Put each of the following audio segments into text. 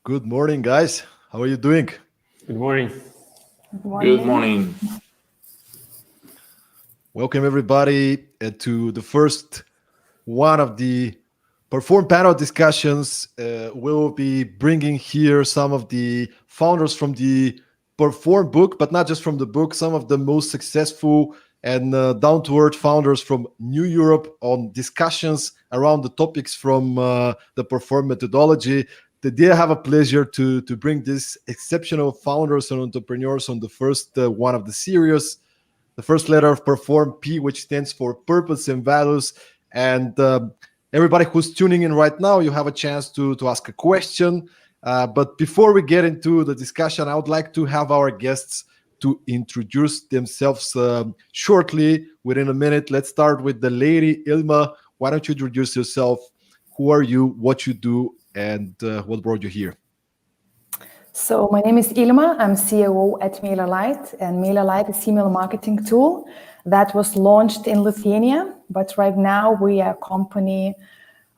Good morning, guys. How are you doing? Good morning. Good morning. Good morning. Welcome, everybody, to the first one of the Perform panel discussions. We'll be bringing here some of the founders from the Perform book, but not just from the book, some of the most successful and down-to-earth founders from New Europe on discussions around the topics from the Perform methodology. Today, I have a pleasure to bring these exceptional founders and entrepreneurs on the first one of the series. The first letter of Perform, P, which stands for Purpose and Values. And everybody who's tuning in right now, you have a chance to ask a question. But before we get into the discussion, I would like to have our guests to introduce themselves shortly, within a minute. Let's start with the lady, Ilma. Why don't you introduce yourself? Who are you, what you do, and what brought you here? So my name is Ilma. I'm CEO at MailerLite, and MailerLite is email marketing tool that was launched in Lithuania. But right now we are a company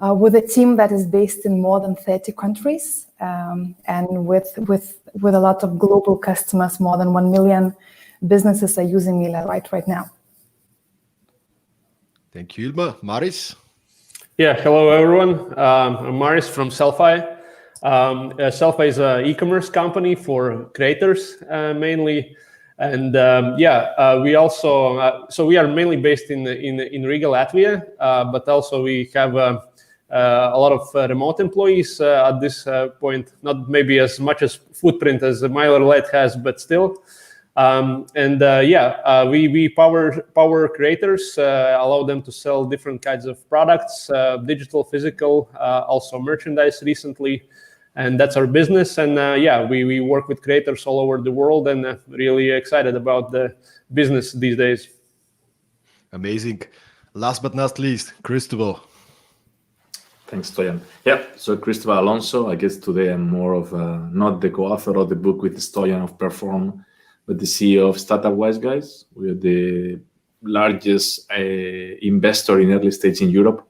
with a team that is based in more than 30 countries, and with a lot of global customers. More than 1 million businesses are using MailerLite right now. Thank you, Ilma. Maris? Yeah, hello everyone. I'm Maris from Sellfy. Sellfy is an e-commerce company for creators mainly, and we also we are mainly based in Riga, Latvia, but also we have a lot of remote employees at this point. Not maybe as much as footprint as MailerLite has, but still. We power creators, allow them to sell different kinds of products, digital, physical, also merchandise recently. And that's our business. And we work with creators all over the world, and really excited about the business these days. Amazing. Last but not least, Cristobal. Thanks, Stoyan. Yeah, so Cristobal Alonso. I guess today I'm more of not the co-author of the book with Stoyan of Perform, but the CEO of 𝗣𝗨𝗥𝗣𝗢𝗦. We are the largest investor in early stage in Europe,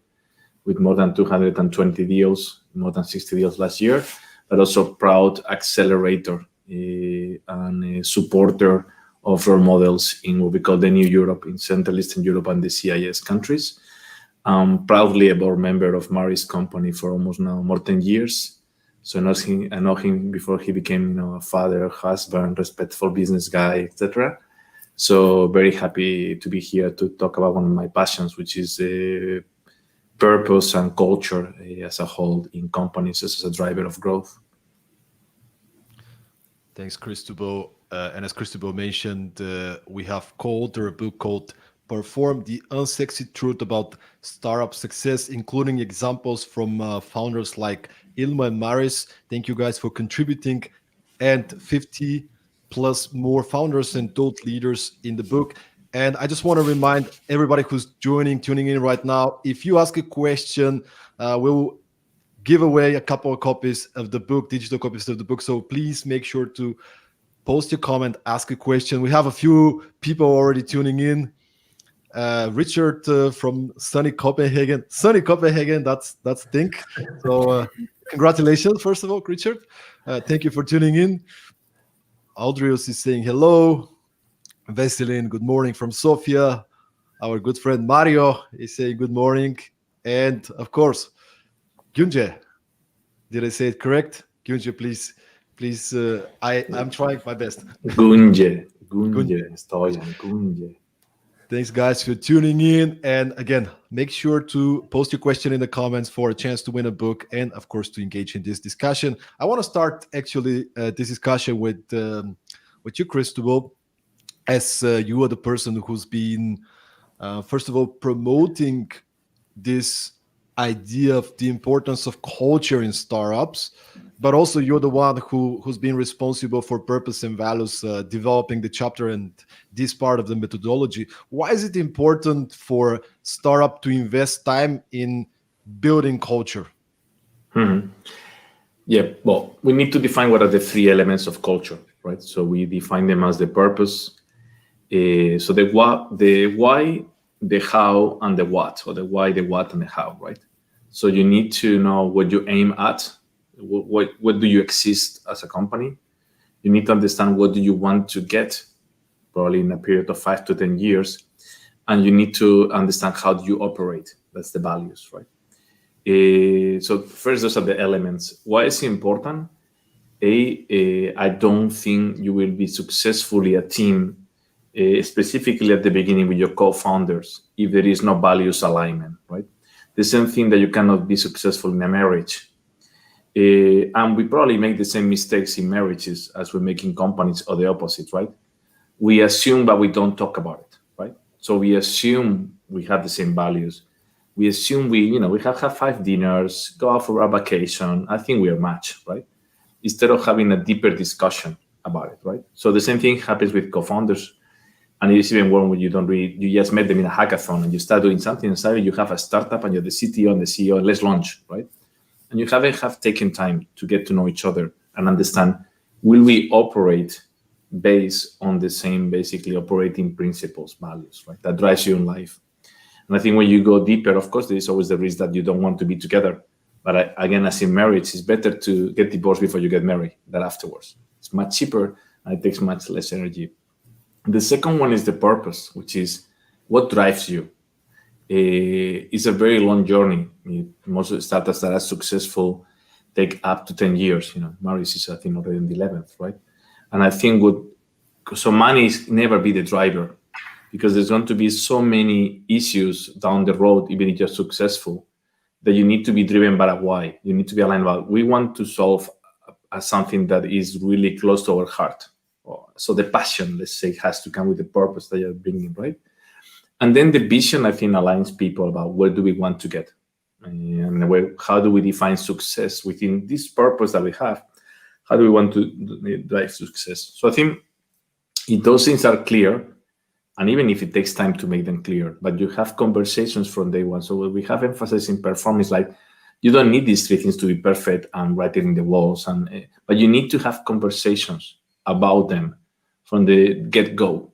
with more than 220 deals, more than 60 deals last year, but also proud accelerator and a supporter of role models in what we call the New Europe, in Central Eastern Europe and the CIS countries. Proudly a board member of Maris' company for almost now more than 10 years. So I know him before he became a father, husband, respectful business guy, etc. So very happy to be here to talk about one of my passions, which is purpose and culture as a whole in companies as a driver of growth. Thanks, Cristobal. And as Cristobal mentioned, we have a book called Perform, the Unsexy Truth About Startup Success, including examples from founders like Ilma and Maris. Thank you guys for contributing, and 50 plus more founders and thought leaders in the book. And I just want to remind everybody who's tuning in right now, if you ask a question, we'll give away a couple of copies of the book, digital copies of the book. So please make sure to post your comment, ask a question. We have a few people already tuning in. Richard from sunny Copenhagen. Sunny Copenhagen, that's think. So congratulations, first of all, Richard. Thank you for tuning in. Aldrius is saying hello. Veselin, good morning from Sofia. Our good friend Mario is saying good morning. And of course, Gunje. Did I say it correct? Gunje, please, I'm trying my best. Gunje, Stoyan, Gunje. Thanks, guys, for tuning in. And again, make sure to post your question in the comments for a chance to win a book and, of course, to engage in this discussion. I want to start, actually, this discussion with you, Cristobal, as you are the person who's been, first of all, promoting this idea of the importance of culture in startups, but also you're the one who's been responsible for purpose and values, developing the chapter and this part of the methodology. Why is it important for startup to invest time in building culture? Mm-hmm. Yeah, well, we need to define what are the three elements of culture, right? So we define them as the purpose, so the why, the how, and the what, or the why, the what, and the how, right? So you need to know what you aim at, What do you exist as a company? You need to understand what do you want to get, probably in a period of 5 to 10 years. And you need to understand how do you operate. That's the values, right? So first, those are the elements. Why is it important? I don't think you will be successfully a team, specifically at the beginning with your co-founders, if there is no values alignment, right? The same thing that you cannot be successful in a marriage. And we probably make the same mistakes in marriages as we're making companies, or the opposite, right? We assume, but we don't talk about it, right? So we assume we have the same values. We assume we have 5 dinners, go out for a vacation. I think we are matched, right? Instead of having a deeper discussion about it, right? So the same thing happens with co-founders. And it's even worse when you just met them in a hackathon and you start doing something, and suddenly you have a startup and you're the CTO and the CEO, and let's launch, right? And you haven't taken time to get to know each other and understand, will we operate based on the same basically operating principles, values, right? That drives you in life. And I think when you go deeper, of course, there is always the risk that you don't want to be together. But again, as in marriage, it's better to get divorced before you get married than afterwards. It's much cheaper and it takes much less energy. The second one is the purpose, which is what drives you. It's a very long journey. Most of the startups that are successful take up to 10 years. Marius is, I think, already in the 11th, right? And I think so money is never be the driver, because there's going to be so many issues down the road, even if you're successful, that you need to be driven by a why. You need to be aligned about, we want to solve something that is really close to our heart. So the passion, let's say, has to come with the purpose that you're bringing, right? And then the vision, I think, aligns people about where do we want to get, and how do we define success within this purpose that we have? How do we want to drive success? So I think if those things are clear, and even if it takes time to make them clear, but you have conversations from day one. So we have emphasis in performance, like you don't need these 3 things to be perfect and write it in the walls, but you need to have conversations about them from the get-go.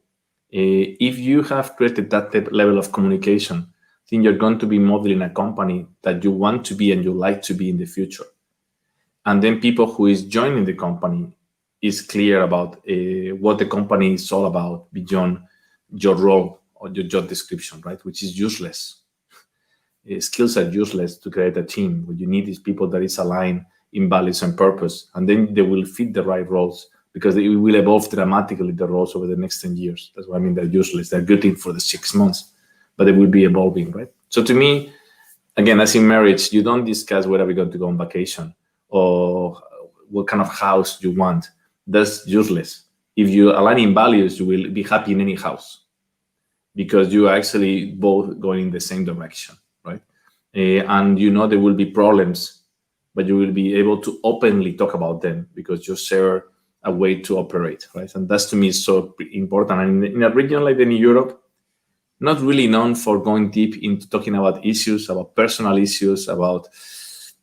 If you have created that level of communication, then you're going to be modeling a company that you want to be and you like to be in the future. And then people who is joining the company is clear about what the company is all about beyond your role or your job description, right? Which is useless. Skills are useless to create a team. What you need is people that is aligned in values and purpose, and then they will fit the right roles, because it will evolve dramatically, the roles, over the next 10 years. That's why I mean they're useless. They're good thing for the 6 months, but they will be evolving, right? So to me, again, as in marriage, you don't discuss whether we're going to go on vacation or what kind of house you want. That's useless. If you align in values, you will be happy in any house, because you are actually both going in the same direction, right? And there will be problems, but you will be able to openly talk about them because you share a way to operate, right? And that's, to me, so important. And in a region like in Europe, not really known for going deep into talking about issues, about personal issues, about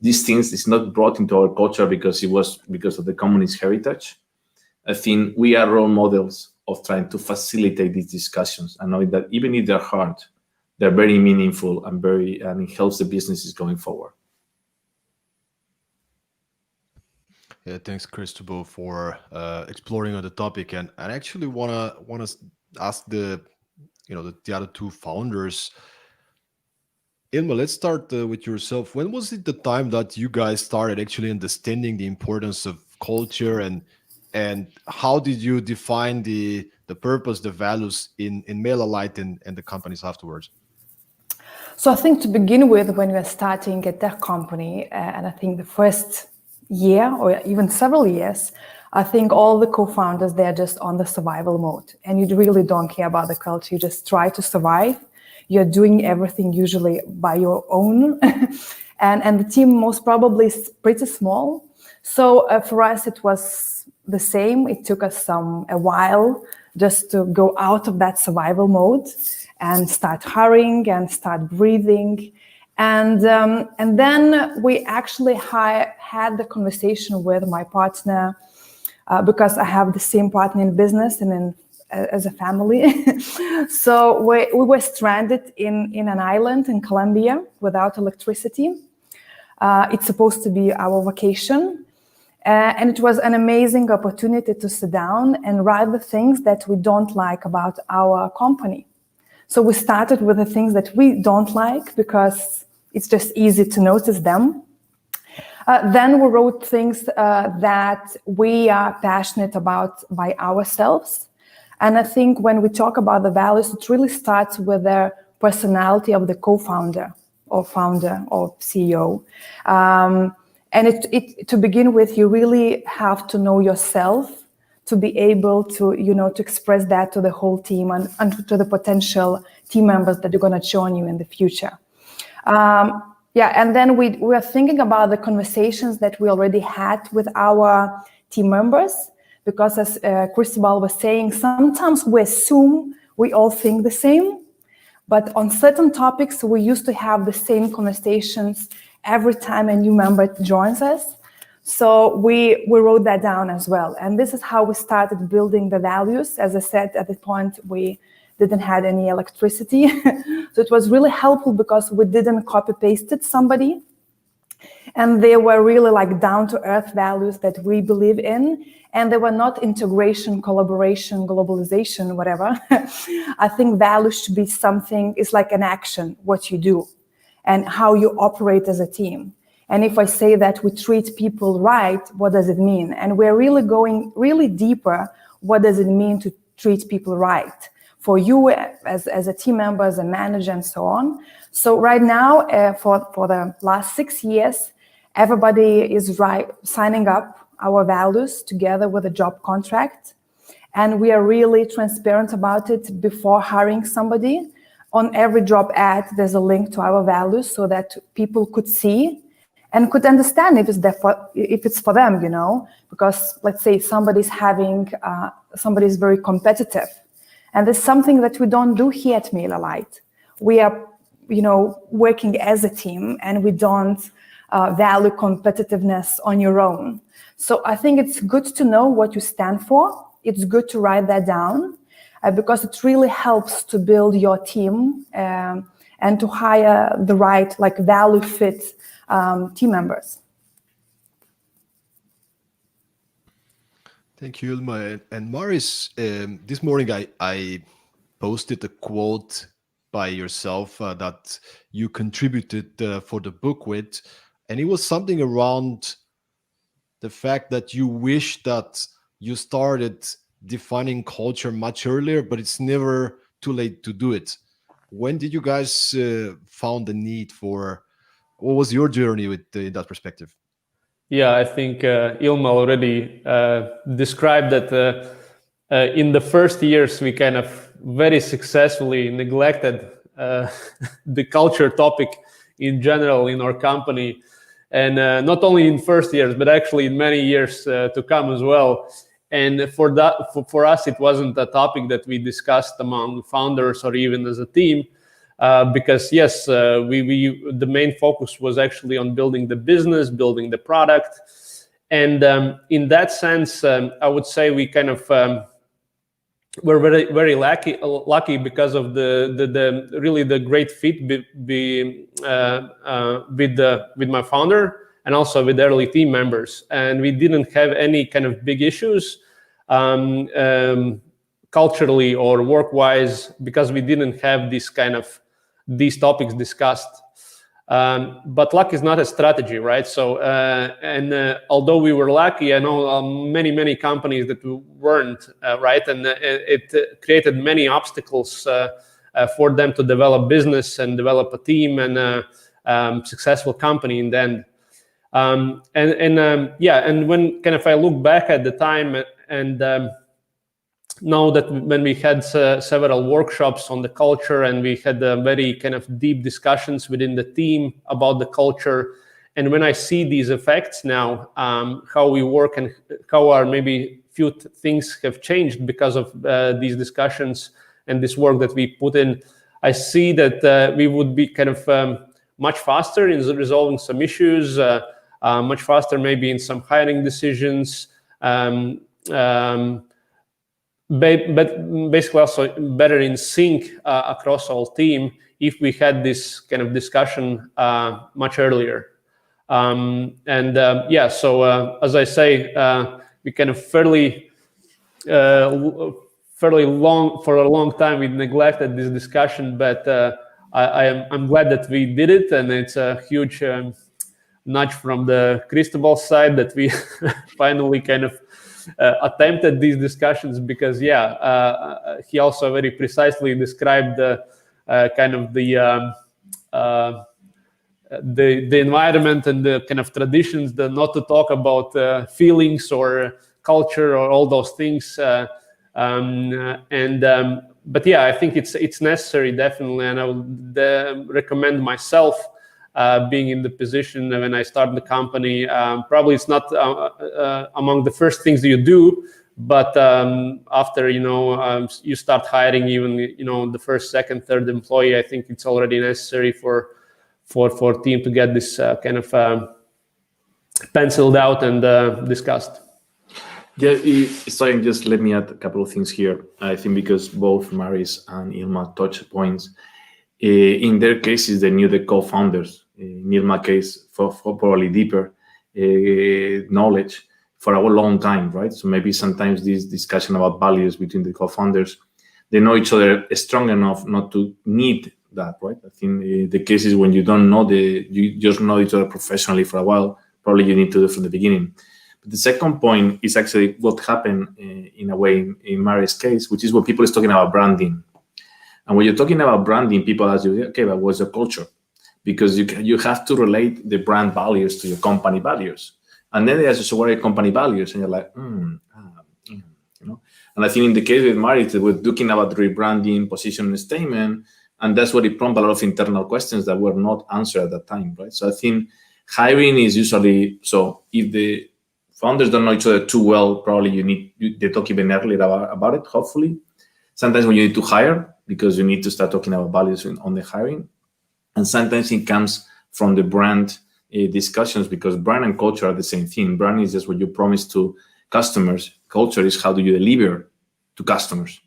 these things. It's not brought into our culture because it was because of the communist heritage. I think we are role models of trying to facilitate these discussions and knowing that even if they're hard, they're very meaningful and it helps the businesses going forward. Yeah, thanks, Cristobal, for exploring on the topic. And I actually wanna ask the other 2 founders. Ilma, let's start with yourself. When was it the time that you guys started actually understanding the importance of culture, and how did you define the purpose, the values in MailerLite and the companies afterwards? So I think to begin with, when you're starting a tech company, and I think the first year or even several years, I think all the co-founders, they're just on the survival mode, and you really don't care about the culture. You just try to survive. You're doing everything usually by your own. and the team most probably is pretty small. So for us, it was the same. It took us a while just to go out of that survival mode and start hiring and start breathing. And then we actually had the conversation with my partner, because I have the same partner in business and as a family. So we were stranded in an island in Colombia without electricity. It's supposed to be our vacation. And it was an amazing opportunity to sit down and write the things that we don't like about our company. So we started with the things that we don't like because it's just easy to notice them. Then we wrote things that we are passionate about by ourselves. And I think when we talk about the values, it really starts with the personality of the co-founder or founder or CEO. And to begin with, you really have to know yourself to be able to, to express that to the whole team and to the potential team members that are going to join you in the future. And then we are thinking about the conversations that we already had with our team members, because as Cristobal was saying, sometimes we assume we all think the same, but on certain topics, we used to have the same conversations every time a new member joins us. So we wrote that down as well. And this is how we started building the values. As I said, at the point, we didn't have any electricity. So it was really helpful because we didn't copy-pasted somebody. And they were really like down-to-earth values that we believe in. And they were not integration, collaboration, globalization, whatever. I think values should be something, it's like an action, what you do and how you operate as a team. And if I say that we treat people right, what does it mean? And we're really going really deeper. What does it mean to treat people right? For you as a team member, as a manager, and so on. So right now, for the last 6 years, everybody is signing up our values together with a job contract. And we are really transparent about it before hiring somebody. On every job ad, there's a link to our values so that people could see and could understand if it's for them, because let's say somebody's very competitive. And there's something that we don't do here at MailerLite. We are, working as a team, and we don't value competitiveness on your own. So I think it's good to know what you stand for. It's good to write that down because it really helps to build your team and to hire the right, value fit team members. Thank you, Ilma. And Maris, this morning I posted a quote by yourself that you contributed for the book with, and it was something around the fact that you wish that you started defining culture much earlier, but it's never too late to do it. When did you guys found the need for, what was your journey with that perspective? Yeah, I think Ilma already described that in the first years, we kind of very successfully neglected the culture topic in general in our company. And not only in first years, but actually in many years to come as well. And for us, it wasn't a topic that we discussed among founders or even as a team. Because yes, the main focus was actually on building the business, building the product, and in that sense, I would say we kind of were very lucky because of the great fit with my founder and also with early team members, and we didn't have any kind of big issues culturally or work-wise because we didn't have these topics discussed. But luck is not a strategy, right? So, although we were lucky, I know many companies that weren't, right? And it created many obstacles for them to develop business and develop a team and a successful company in the end. And when kind of I look back at the time and know that when we had several workshops on the culture and we had very kind of deep discussions within the team about the culture, and when I see these effects now, how we work and how our maybe few things have changed because of these discussions and this work that we put in, I see that we would be kind of much faster in resolving some issues, much faster maybe in some hiring decisions, but basically also better in sync across all team if we had this kind of discussion much earlier. So as I say, we kind of fairly long, for a long time, we neglected this discussion, but I'm glad that we did it, and it's a huge nudge from the Cristobal side that we finally kind of attempted these discussions, because he also very precisely described the kind of the environment and the kind of traditions, the not to talk about feelings or culture or all those things. But yeah, I think it's necessary, definitely, and I would recommend myself being in the position when I start the company. Probably it's not among the first things you do, but after you start hiring even the first, second, third employee, I think it's already necessary for team to get this kind of penciled out and discussed. Yeah, Stoyan, just let me add a couple of things here. I think because both Maris and Ilma touched points. In their cases, they knew the co-founders. In Ilma's case, for probably deeper knowledge for a long time, right? So maybe sometimes this discussion about values between the co-founders, they know each other strong enough not to need that, right? I think the cases when you don't know you just know each other professionally for a while, probably you need to do it from the beginning. But the second point is actually what happened in a way in Mary's case, which is when people is talking about branding. And when you're talking about branding, people ask you, okay, but what's your culture? Because you have to relate the brand values to your company values. And then they ask you, so what are your company values? And you're like, And I think in the case with Mary, we're talking about rebranding, positioning statement, and that's what it prompted a lot of internal questions that were not answered at that time, right? So I think hiring is usually, so if the founders don't know each other too well, probably they talk even earlier about it, hopefully. Sometimes when you need to hire, because you need to start talking about values on the hiring. And sometimes it comes from the brand discussions, because brand and culture are the same thing. Brand is just what you promise to customers. Culture is how do you deliver to customers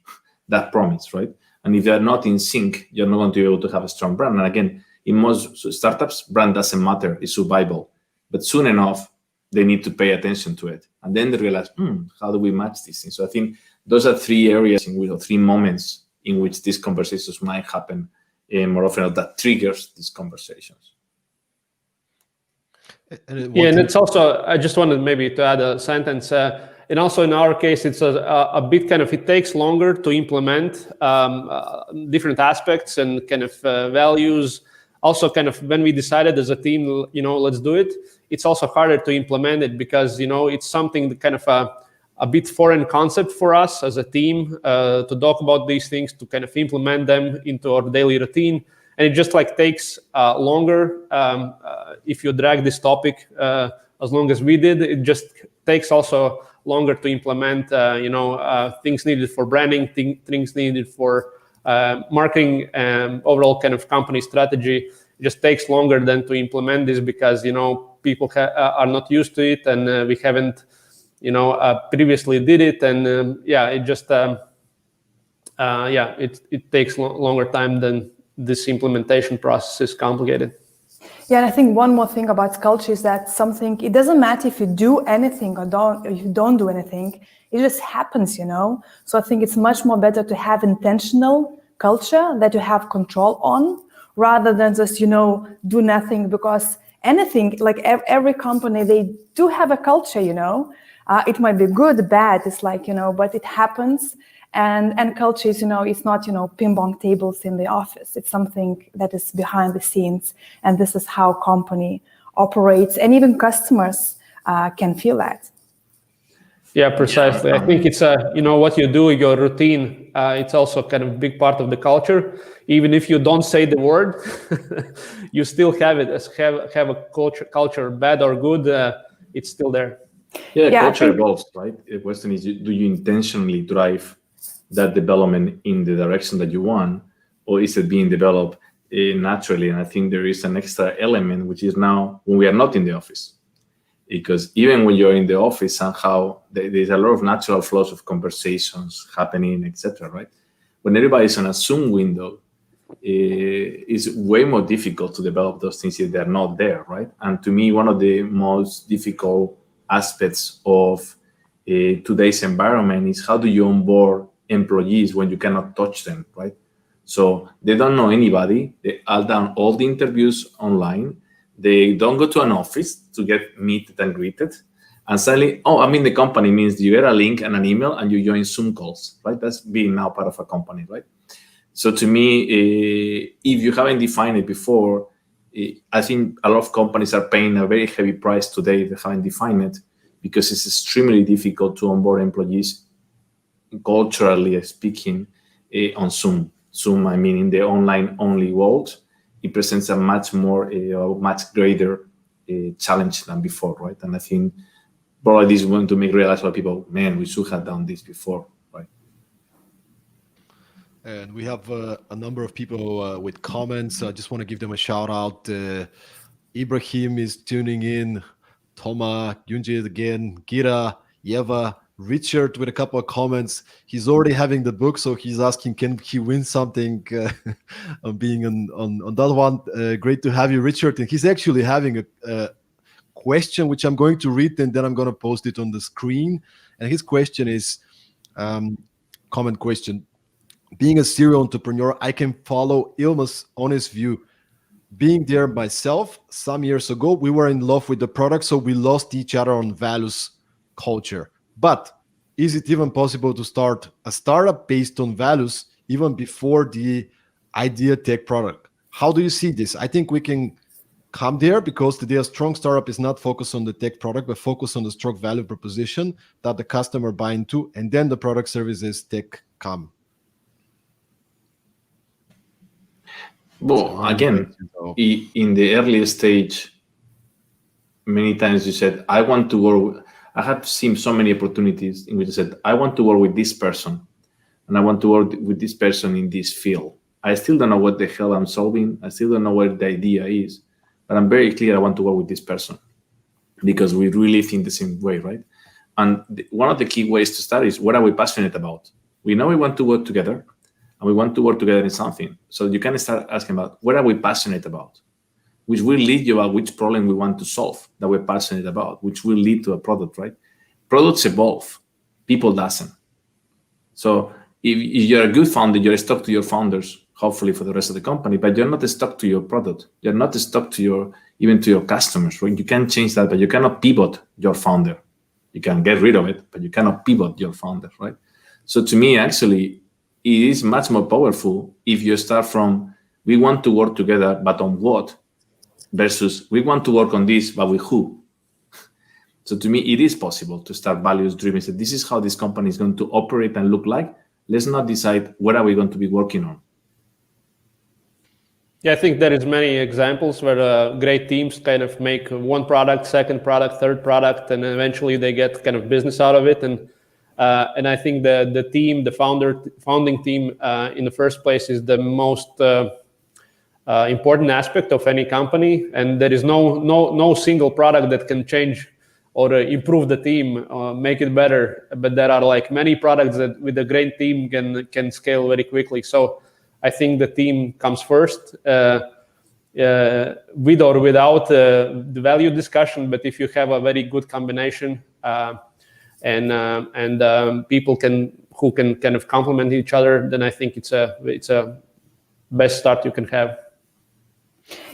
that promise, right? And if they're not in sync, you're not going to be able to have a strong brand. And again, in most startups, brand doesn't matter, it's survival. But soon enough, they need to pay attention to it. And then they realize, how do we match these things? So I think those are three areas or three moments in which these conversations might happen more often, that triggers these conversations. And it's also, I just wanted maybe to add a sentence. And also in our case, it's a bit kind of, it takes longer to implement different aspects and kind of values. Also kind of when we decided as a team, let's do it, it's also harder to implement it because, it's something that kind of a bit foreign concept for us as a team to talk about these things, to kind of implement them into our daily routine. And it just takes longer. If you drag this topic as long as we did, it just takes also longer to implement, things needed for branding, things needed for marketing, overall kind of company strategy. It just takes longer than to implement this because, people are not used to it and we haven't, previously did it. And it just, it takes longer time than this implementation process is complicated. Yeah, and I think one more thing about culture is that it doesn't matter if you do anything or if you don't do anything, it just happens, So I think it's much more better to have intentional culture that you have control on rather than just, do nothing, because anything, every company, they do have a culture, it might be good, bad, it's but it happens. And culture is, it's not, ping pong tables in the office. It's something that is behind the scenes. And this is how company operates. And even customers can feel that. Yeah, precisely. I think it's, what you do, your routine, it's also kind of a big part of the culture. Even if you don't say the word, you still have it, have a culture, bad or good, it's still there. Yeah, culture evolves, right? The question is, do you intentionally drive that development in the direction that you want, or is it being developed naturally? And I think there is an extra element, which is now when we are not in the office. Because even when you're in the office, somehow there's a lot of natural flows of conversations happening, etc., right? When everybody's on a Zoom window, it's way more difficult to develop those things if they're not there, right? And to me, one of the most difficult aspects of today's environment is how do you onboard employees when you cannot touch them, right? So they don't know anybody. They all done all the interviews online. They don't go to an office to get meted and greeted. And suddenly, oh, I'm in the company means you get a link and an email and you join Zoom calls, right? That's being now part of a company, right? So to me, if you haven't defined it before, I think a lot of companies are paying a very heavy price today if they haven't defined it, because it's extremely difficult to onboard employees, culturally speaking, on Zoom. Zoom, I mean, in the online-only world, it presents a much greater challenge than before, right? And I think probably this is going to make realize a lot of people, man, we should have done this before, right? And we have a number of people with comments. I just want to give them a shout out. Ibrahim is tuning in. Toma, Yunjit again, Gira, Yeva, Richard with a couple of comments. He's already having the book, so he's asking, can he win something on being on that one? Great to have you, Richard. And he's actually having a question, which I'm going to read, and then I'm going to post it on the screen. And his question is, comment question. Being a serial entrepreneur, I can follow Ilma's honest view. Being there myself some years ago, we were in love with the product, so we lost each other on values, culture. But is it even possible to start a startup based on values even before the idea tech product? How do you see this? I think we can come there because today a strong startup is not focused on the tech product, but focused on the strong value proposition that the customer buy into, and then the product services tech come. Well, again, in the earliest stage, many times you said, I want to work. I have seen so many opportunities in which I said, I want to work with this person, and I want to work with this person in this field. I still don't know what the hell I'm solving. I still don't know what the idea is, but I'm very clear I want to work with this person because we really think the same way, right? And one of the key ways to start is, what are we passionate about? We know we want to work together, and we want to work together in something. So you can start asking about, what are we passionate about? Which will lead you about which problem we want to solve that we're passionate about, which will lead to a product, right? Products evolve. People doesn't. So if you're a good founder, you're stuck to your founders, hopefully for the rest of the company, but you're not stuck to your product. You're not stuck to even to your customers, right? You can change that, but you cannot pivot your founder. You can get rid of it, but you cannot pivot your founder, right? So to me, actually, it is much more powerful if you start from, we want to work together, but on what? Versus, we want to work on this, but with who? So to me, it is possible to start values-driven. So this is how this company is going to operate and look like. Let's not decide what are we going to be working on. Yeah, I think there is many examples where great teams kind of make one product, second product, third product, and eventually they get kind of business out of it. And I think the team, the founding team in the first place is the most important aspect of any company, and there is no single product that can change or improve the team or make it better. But there are like many products that with a great team can scale very quickly. So I think the team comes first, with or without the value discussion. But if you have a very good combination and people who can kind of complement each other, then I think it's a best start you can have.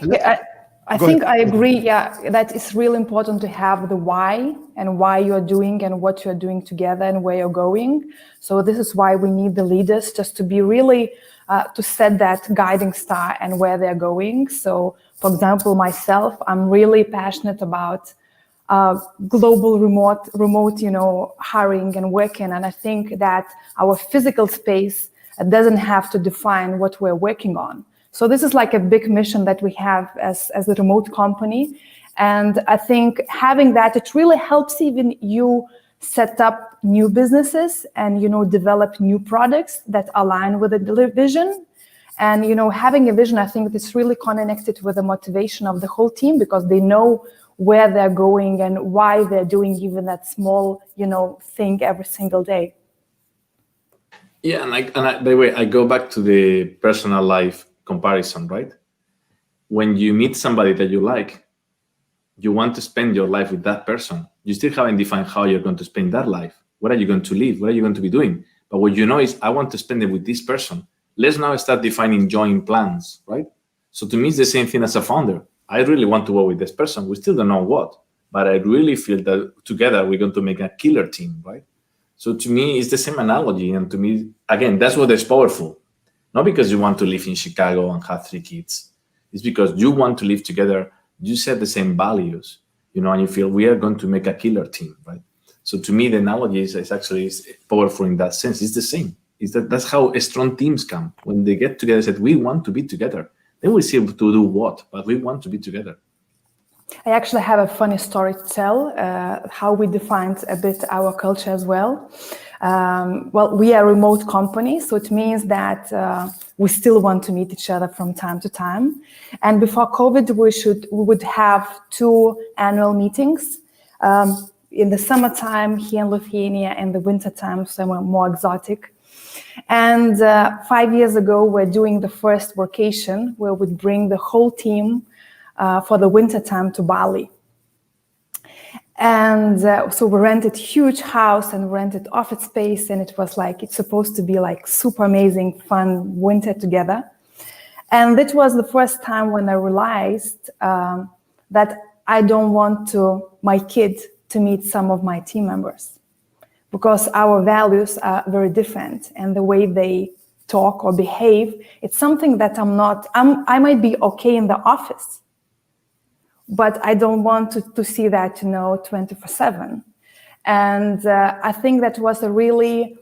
Yeah, I think I agree. Yeah, that it's really important to have the why and why you're doing and what you're doing together and where you're going. So this is why we need the leaders, just to be really to set that guiding star and where they're going. So, for example, myself, I'm really passionate about global remote, hiring and working. And I think that our physical space doesn't have to define what we're working on. So this is like a big mission that we have as a remote company. And I think having that, it really helps even you set up new businesses and, develop new products that align with the vision. And, having a vision, I think it's really connected with the motivation of the whole team, because they know where they're going and why they're doing even that small, thing every single day. Yeah, and by the way, I go back to the personal life comparison, right? When you meet somebody that you like, you want to spend your life with that person. You still haven't defined how you're going to spend that life. What are you going to live? What are you going to be doing? But what you know is, I want to spend it with this person. Let's now start defining joint plans, right? So to me, it's the same thing as a founder. I really want to work with this person. We still don't know what, but I really feel that together we're going to make a killer team, right? So to me, it's the same analogy. And to me, again, that's what is powerful. Not because you want to live in Chicago and have 3 kids. It's because you want to live together. You share the same values, and you feel we are going to make a killer team, right? So to me, the analogy is actually powerful in that sense. It's the same. That's how strong teams come. When they get together, said, we want to be together. Then we see to do what, but we want to be together. I actually have a funny story to tell, how we defined a bit our culture as well. Well, we are a remote company, so it means that we still want to meet each other from time to time. And before COVID, we would have 2 annual meetings. In the summertime here in Lithuania, and the wintertime, somewhere more exotic. And 5 years ago, we're doing the first vacation where we'd bring the whole team for the wintertime to Bali. And so we rented huge house and rented office space, and it was like, it's supposed to be like super amazing, fun winter together. And it was the first time when I realized that I don't want my kid to meet some of my team members, because our values are very different, and the way they talk or behave, it's something that I might be okay in the office, but I don't want to see that, 24/7. And I think that was a really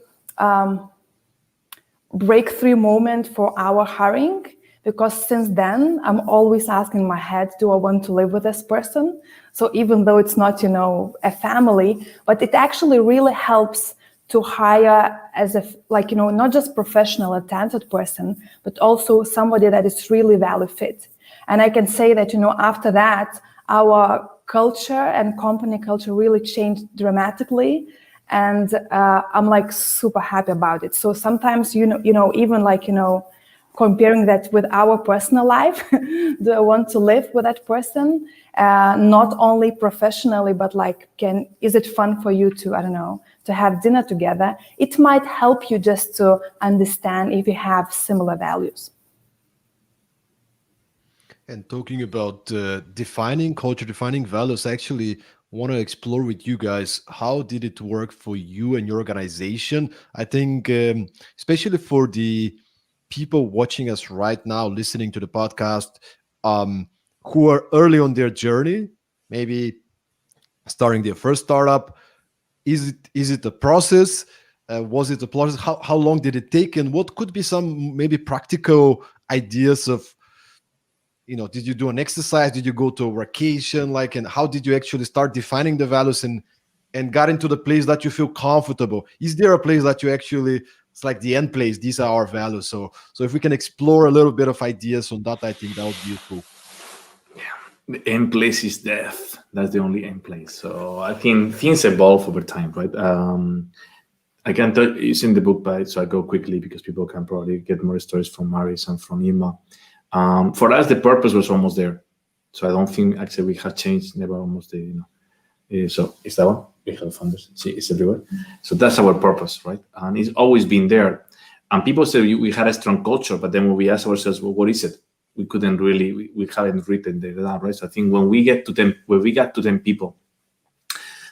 breakthrough moment for our hiring, because since then, I'm always asking in my head, do I want to live with this person? So even though it's not, a family, but it actually really helps to hire as not just professional, a talented person, but also somebody that is really value fit. And I can say that, after that, our culture and company culture really changed dramatically. And I'm like super happy about it. So sometimes, even comparing that with our personal life, do I want to live with that person? Not only professionally, but is it fun for you to have dinner together? It might help you just to understand if you have similar values. And talking about defining culture, defining values, I actually want to explore with you guys, how did it work for you and your organization? I think especially for the people watching us right now, listening to the podcast, who are early on their journey, maybe starting their first startup. Is it a process? Was it a process? How long did it take? And what could be some maybe practical ideas of, did you do an exercise? Did you go to a vacation? And how did you actually start defining the values and got into the place that you feel comfortable? Is there a place that you actually, it's like the end place, these are our values? So if we can explore a little bit of ideas on that, I think that would be useful. Yeah, the end place is death. That's the only end place. So I think things evolve over time, right? I can tell you, it's in the book, but so I go quickly because people can probably get more stories from Maris and from Ilma. For us, the purpose was almost there. So I don't think actually we have changed, never almost there, So it's that one. We have founders. See, it's everywhere. So that's our purpose, right? And it's always been there. And people say we had a strong culture, but then when we ask ourselves, well, what is it? We couldn't really, we haven't written it down, right? So I think when we got to 10 people,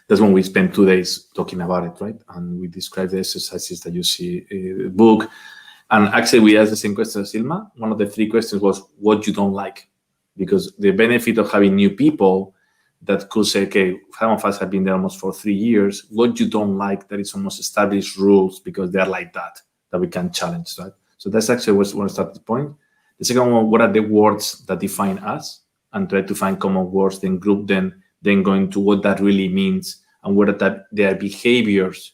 that's when we spent 2 days talking about it, right? And we described the exercises that you see in the book. And actually, we asked the same question as Ilma. One of the 3 questions was what you don't like. Because the benefit of having new people that could say, okay, some of us have been there almost for 3 years. What you don't like, that is almost established rules because they're like that we can challenge, right? So that's actually one starting point. The second one, what are the words that define us? And try to find common words, then group them, then go into what that really means and what are their behaviors.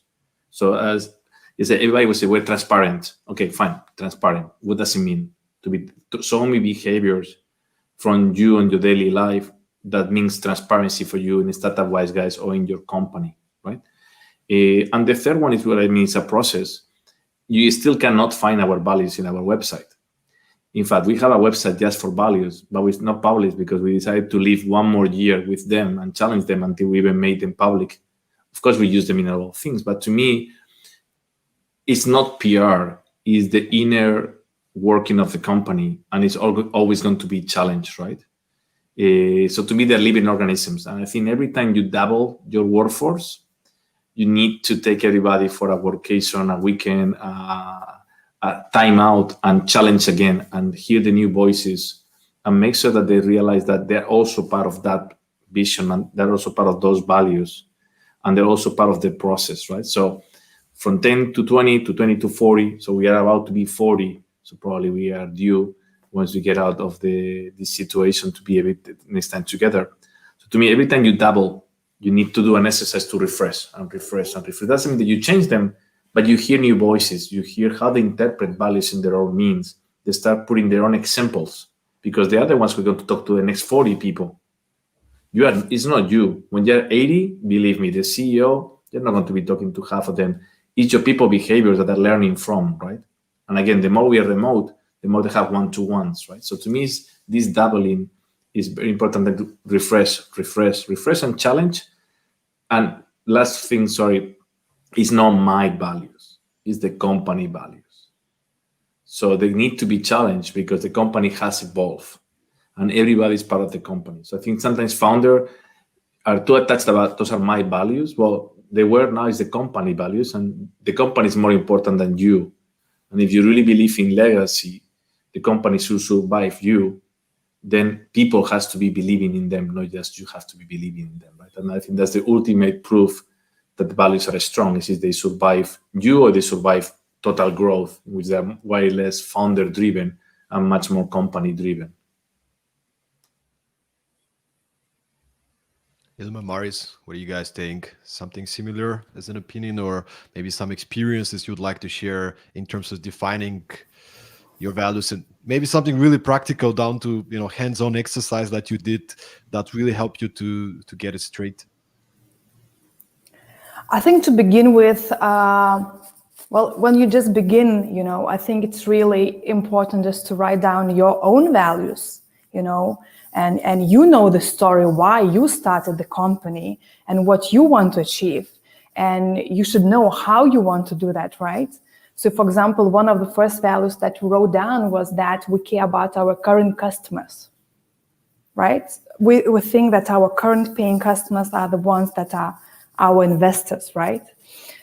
So as you say, everybody will say, we're transparent. Okay, fine, transparent. What does it mean? To show me behaviors from you and your daily life that means transparency for you in Startup Wise Guys or in your company, right? And the third one is what I mean, it's a process. You still cannot find our values in our website. In fact, we have a website just for values, but it's not published because we decided to live one more year with them and challenge them until we even made them public. Of course, we use them in a lot of things, but to me, it's not PR, it's the inner working of the company, and it's always going to be challenged, right? So to me, they're living organisms. And I think every time you double your workforce, you need to take everybody for a workation, a weekend, a time out, and challenge again, and hear the new voices, and make sure that they realize that they're also part of that vision, and they're also part of those values, and they're also part of the process, right? So from 10 to 20 to 20 to 40, so we are about to be 40, so probably we are due once we get out of this situation to be a bit next time together. So to me, every time you double, you need to do an exercise to refresh and refresh and refresh. Doesn't mean that you change them, but you hear new voices. You hear how they interpret values in their own means. They start putting their own examples, because they are the ones who are going to talk to the next 40 people. It's not you. When you're 80, believe me, the CEO, you're not going to be talking to half of them. It's your people behaviors that are learning from, right? And again, the more we are remote, the more they have one-to-ones, right? So to me, this doubling is very important, that refresh and challenge. And last thing, is not my values, it's the company values. So they need to be challenged because the company has evolved and everybody's part of the company. So I think sometimes founders are too attached about those are my values. Well, they were, now is the company values, and the company is more important than you. And if you really believe in legacy, the company should survive you, then people has to be believing in them, not just you have to be believing in them, right? And I think that's the ultimate proof that the values are strong, is if they survive you or they survive total growth, which are way less founder-driven and much more company-driven. Ilma, Maris, what do you guys think? Something similar as an opinion, or maybe some experiences you'd like to share in terms of defining your values, and maybe something really practical down to hands-on exercise that you did that really helped you to get it straight? I think to begin with, well, when you just begin, I think it's really important just to write down your own values, and the story why you started the company and what you want to achieve. And you should know how you want to do that, right? So, for example, one of the first values that we wrote down was that we care about our current customers, right? We think that our current paying customers are the ones that are our investors, right?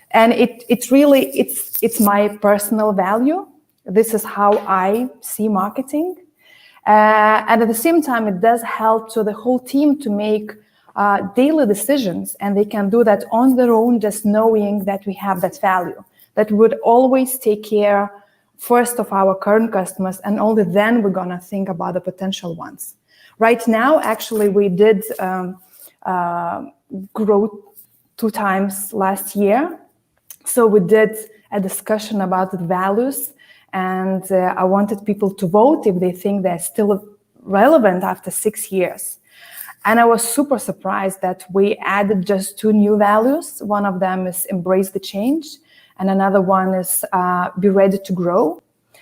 And it's my personal value. This is how I see marketing. And at the same time, it does help to the whole team to make daily decisions, and they can do that on their own, just knowing that we have that value, that we would always take care first of our current customers, and only then we're gonna think about the potential ones. Right now, actually, we did grow 2 times last year. So we did a discussion about the values, and I wanted people to vote if they think they're still relevant after 6 years. And I was super surprised that we added just 2 new values. One of them is embrace the change, and another one is be ready to grow.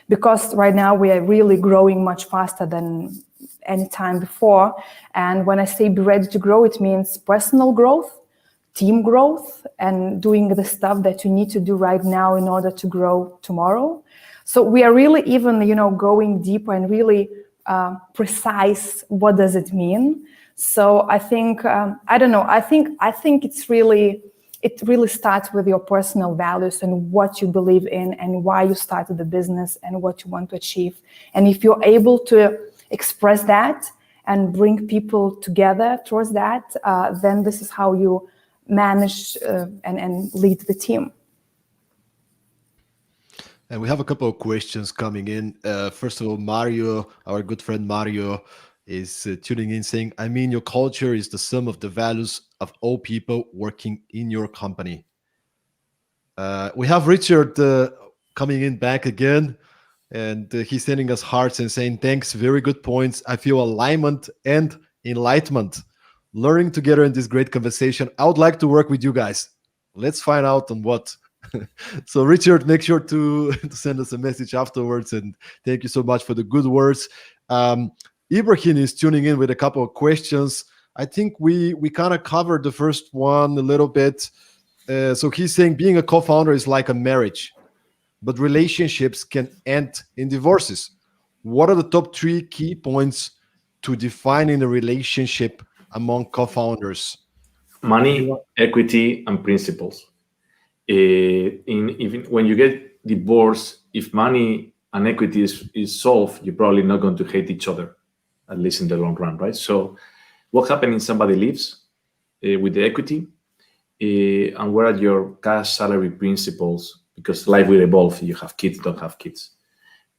Because right now we are really growing much faster than any time before. And when I say be ready to grow, it means personal growth, team growth, and doing the stuff that you need to do right now in order to grow tomorrow. So we are really even, going deeper and really precise. What does it mean? So I think, I don't know, I think it really starts with your personal values and what you believe in and why you started the business and what you want to achieve. And if you're able to express that and bring people together towards that, then this is how you manage and lead the team. And we have a couple of questions coming in. First of all, Mario, our good friend Mario, is tuning in saying, I mean, your culture is the sum of the values of all people working in your company. We have Richard coming in back again, and he's sending us hearts and saying, thanks, very good points. I feel alignment and enlightenment. Learning together in this great conversation. I would like to work with you guys. Let's find out on what So Richard, make sure to send us a message afterwards, and thank you so much for the good words. Ibrahim is tuning in with a couple of questions. I think we kind of covered the first one a little bit. So he's saying being a co-founder is like a marriage, but relationships can end in divorces. What are the top 3 key points to defining a relationship among co-founders? Money, equity, and principles. Even when you get divorced, if money and equity is solved, you're probably not going to hate each other, at least in the long run, right? So what happens if somebody leaves with the equity? And what are your cash salary principles? Because life will evolve. You have kids, don't have kids.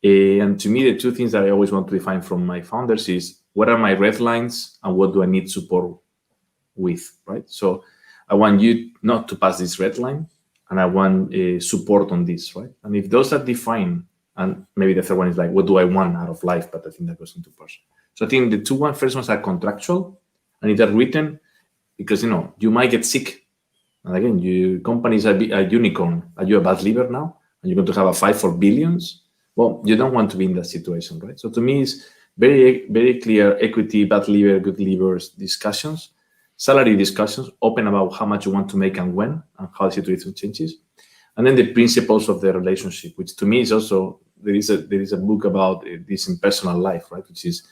And to me, the 2 things that I always want to define from my founders is what are my red lines and what do I need support with, right? So I want you not to pass this red line, and I want support on this, right? And if those are defined, and maybe the third one is like, what do I want out of life? But I think that goes into person. So I think the first ones are contractual, and they're written because, you might get sick. And again, your company is a unicorn. Are you a bad liver now? And you're going to have a fight for billions? Well, you don't want to be in that situation, right? So to me, it's very, very clear equity, bad liver, good livers discussions, salary discussions, open about how much you want to make and when, and how the situation changes. And then the principles of the relationship, which to me is also, there is a book about this in personal life, right? Which is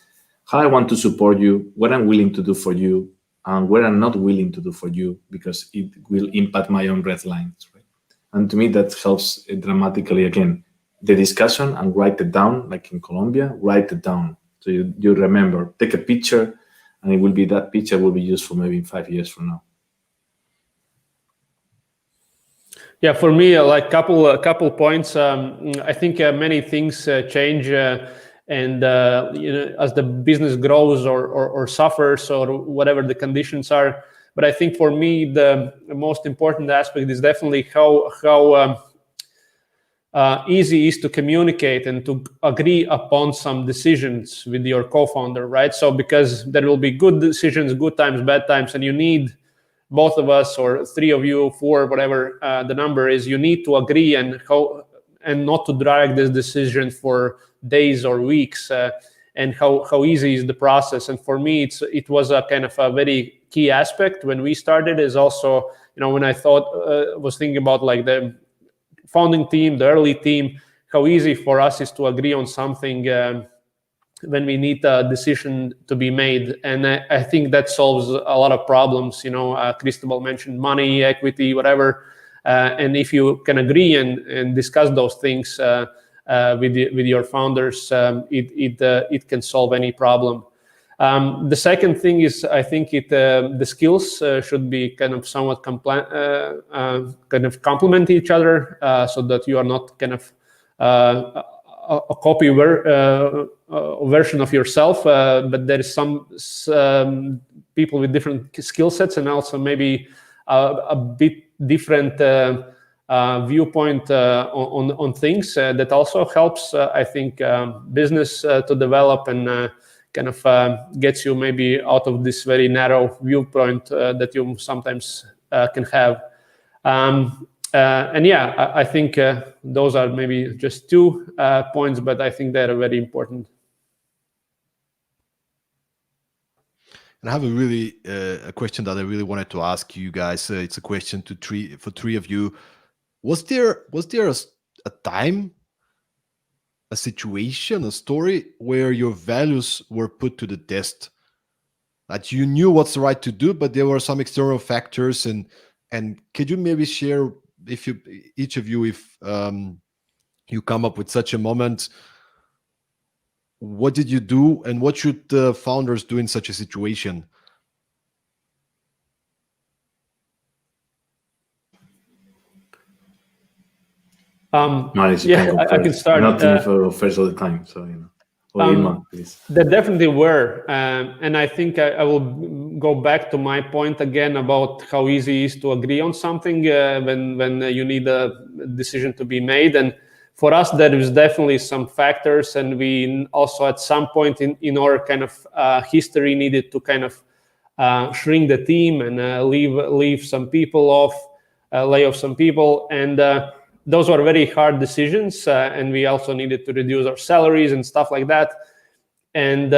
how I want to support you, what I'm willing to do for you, and what I'm not willing to do for you, because it will impact my own red lines, right? And to me, that helps dramatically, again, the discussion, and write it down, like in Colombia, write it down. So you remember, take a picture, and it will be, that picture will be useful maybe in 5 years from now. Yeah, for me, like couple points. I think many things change, and as the business grows or suffers or whatever the conditions are. But I think for me, the most important aspect is definitely how easy is to communicate and to agree upon some decisions with your co-founder, right? So because there will be good decisions, good times, bad times, and you need both of us or 3 of you, 4, whatever the number is, you need to agree and not to drag this decision for days or weeks, and how easy is the process. And for me, it was a kind of a very key aspect when we started, is also, when I was thinking about like the founding team, the early team, how easy for us is to agree on something when we need a decision to be made. And I think that solves a lot of problems. Cristobal mentioned money, equity, whatever. And if you can agree and discuss those things with your founders, it can solve any problem. The second thing is, I think the skills should be kind of somewhat complement each other, so that you are not kind of a copy version of yourself, but there is some people with different skill sets, and also maybe a bit different viewpoint on things. That also helps, I think, business to develop and kind of gets you maybe out of this very narrow viewpoint that you sometimes can have. And yeah, I think those are maybe just 2 points, but I think they're very important. And I have a question that I really wanted to ask you guys. It's a question for 3 of you. Was there a time, a situation, a story where your values were put to the test? That you knew what's right to do, but there were some external factors, and could you maybe share, if each of you, if you come up with such a moment, what did you do, and what should the founders do in such a situation? Marius, I can start. I'm not doing for first all the time, so Ilma, please. There definitely were, and I think I will go back to my point again about how easy it is to agree on something when you need a decision to be made. And for us, there is definitely some factors, and we also at some point in our kind of history needed to kind of shrink the team and leave some people off. lay off some people, and those were very hard decisions, and we also needed to reduce our salaries and stuff like that. And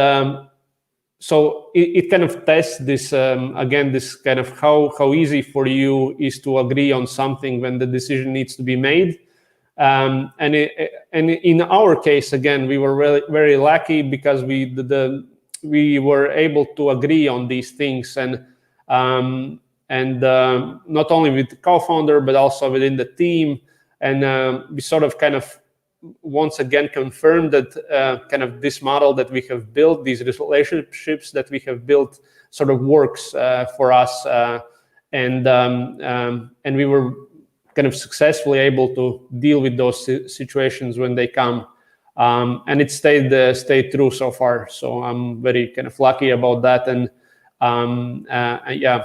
so it kind of tests this, again, this kind of how easy for you is to agree on something when the decision needs to be made. And in our case, again, we were really very lucky because we were able to agree on these things, and not only with the co-founder but also within the team. And we sort of kind of once again confirmed that kind of this model that we have built, these relationships that we have built, sort of works for us, and we were kind of successfully able to deal with those situations when they come, and it stayed true so far. So I'm very kind of lucky about that, and yeah.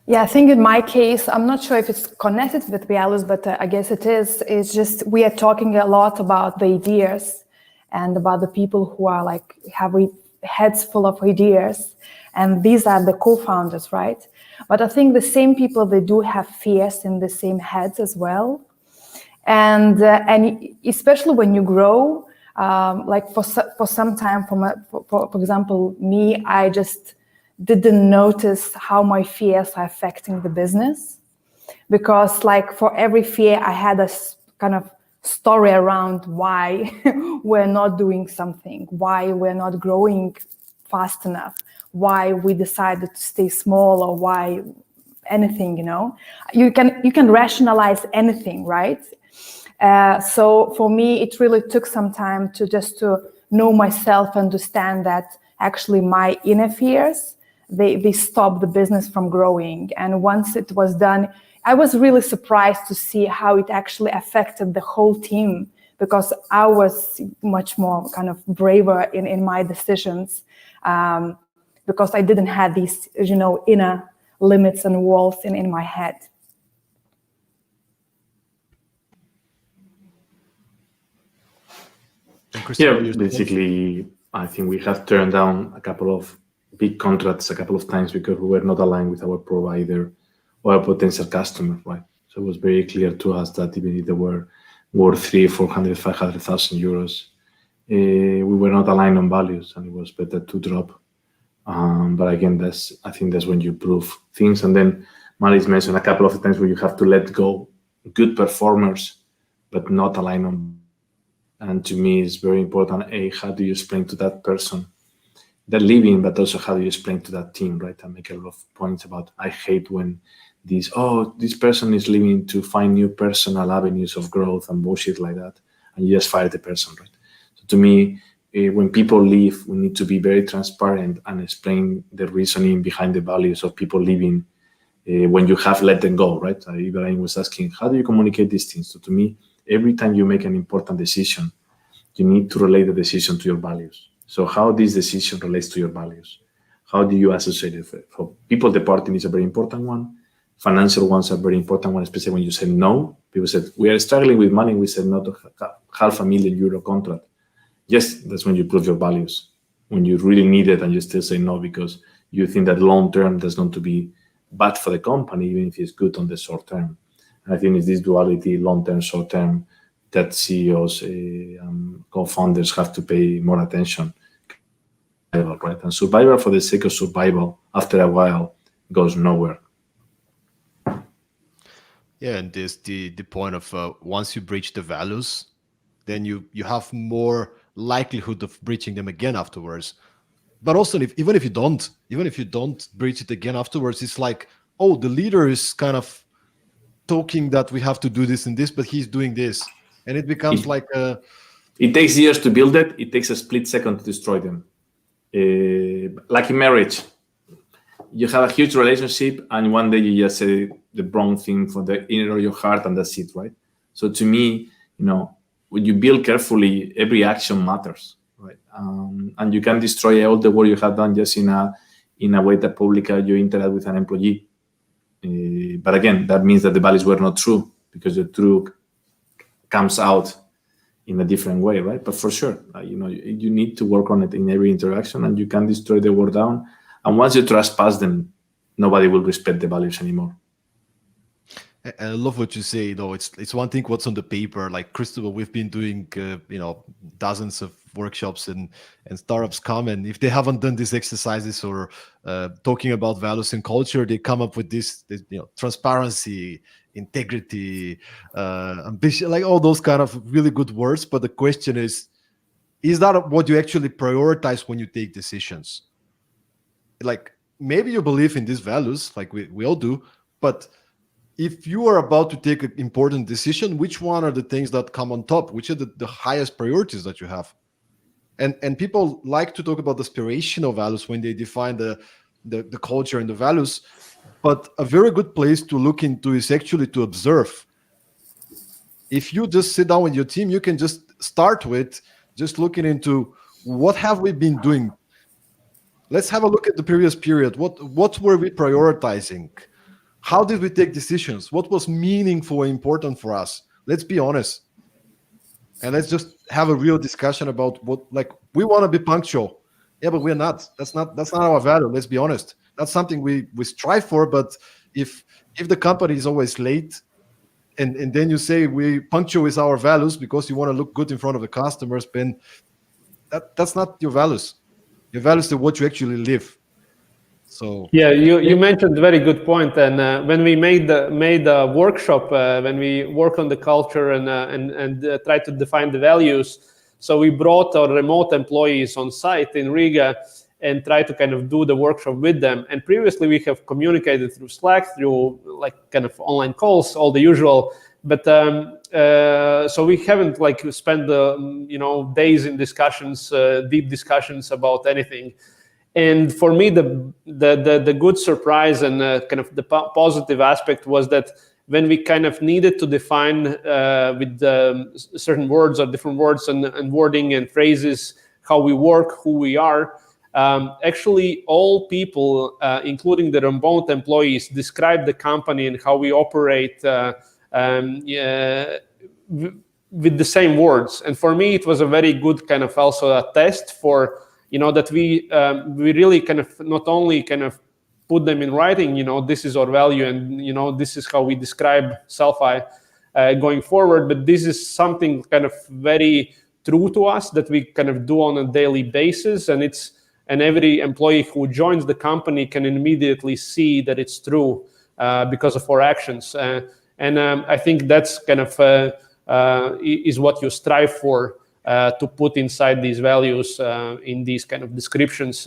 Yeah, I think in my case, I'm not sure if it's connected with 𝗣𝗨𝗥𝗣𝗦, but I guess it is. It's just we are talking a lot about the ideas and about the people who are like have heads full of ideas, and these are the co-founders, right? But I think the same people, they do have fears in the same heads as well, and especially when you grow, like for some time, for example, me, I just didn't notice how my fears are affecting the business, because like for every fear I had a kind of story around why we're not doing something, why we're not growing fast enough, why we decided to stay small, or why anything, you know. You can rationalize anything, right? So for me, it really took some time to know myself, understand that actually my inner fears, they stopped the business from growing. And once it was done, I was really surprised to see how it actually affected the whole team, because I was much more kind of braver in my decisions, because I didn't have these, you know, inner limits and walls in my head. Yeah, basically, I think we have turned down a couple of big contracts a couple of times because we were not aligned with our provider or a potential customer, right? So it was very clear to us that even if they were worth 300,000, 400,000, 500,000 euros, we were not aligned on values, and it was better to drop. But again, I think that's when you prove things. And then Maris mentioned a couple of times where you have to let go good performers, but not align on. And to me, it's very important. How do you explain to that person that leaving, but also how do you explain to that team, right? I make a lot of points about, I hate when this person is leaving to find new personal avenues of growth and bullshit like that, and you just fire the person, right? So to me, when people leave, we need to be very transparent and explain the reasoning behind the values of people leaving when you have let them go, right? Ibrahim was asking, how do you communicate these things? So to me, every time you make an important decision, you need to relate the decision to your values. So how this decision relates to your values? How do you associate it? For people departing is a very important one. Financial ones are very important one, especially when you say no. People said, we are struggling with money. We said no to €500,000 contract. Yes, that's when you prove your values. When you really need it and you still say no because you think that long-term that's going to be bad for the company, even if it's good on the short term. And I think it's this duality, long-term, short-term, that CEOs, co-founders have to pay more attention. Right? And survival for the sake of survival, after a while, goes nowhere. Yeah, and there's the point of once you breach the values, then you have more likelihood of breaching them again afterwards. But also, even if you don't breach it again afterwards, it's like, oh, the leader is kind of talking that we have to do this and this, but he's doing this, and it becomes like a. It takes years to build it. It takes a split second to destroy them. Like in marriage, you have a huge relationship, and one day you just say the wrong thing for the inner of your heart, and that's it, right? So to me, when you build carefully, every action matters, right? And you can destroy all the work you have done just in a way that publicly you interact with an employee. But again, that means that the values were not true, because the truth comes out in a different way, right? But for sure, you need to work on it in every interaction, and you can destroy the work down. And once you trespass them, nobody will respect the values anymore. I love what you say, though. It's one thing what's on the paper. Like Cristobal, we've been doing dozens of workshops, and startups come, and if they haven't done these exercises or talking about values and culture, they come up with this transparency, integrity, ambition, like all those kind of really good words. But the question is that what you actually prioritize when you take decisions? Like maybe you believe in these values, like we all do, but if you are about to take an important decision, which one are the things that come on top? Which are the highest priorities that you have? And people like to talk about the aspirational values when they define the culture and the values. But a very good place to look into is actually to observe. If you just sit down with your team, you can just start with just looking into what have we been doing. Let's have a look at the previous period. What were we prioritizing? How did we take decisions? What was meaningful and important for us? Let's be honest. And let's just have a real discussion about what, like, we want to be punctual. Yeah, but we're not. That's not our value. Let's be honest. That's something we strive for. But if the company is always late, and then you say we punctual is our values because you want to look good in front of the customers, then that's not your values. Your values are what you actually live. So yeah, you mentioned a very good point. And when we made a workshop, when we worked on the culture and tried to define the values, so we brought our remote employees on site in Riga and tried to kind of do the workshop with them. And previously we have communicated through Slack, through like kind of online calls, all the usual. But so we haven't like spent days in discussions, deep discussions about anything. And for me, the good surprise and kind of the positive aspect was that when we kind of needed to define with certain words or different words and wording and phrases how we work, who we are, actually all people, including the remote employees, describe the company and how we operate with the same words. And for me, it was a very good kind of also a test for that we really kind of not only kind of put them in writing, this is our value and, this is how we describe Sellfy going forward. But this is something kind of very true to us that we kind of do on a daily basis. And every employee who joins the company can immediately see that it's true because of our actions. And I think that's kind of is what you strive for. To put inside these values in these kind of descriptions.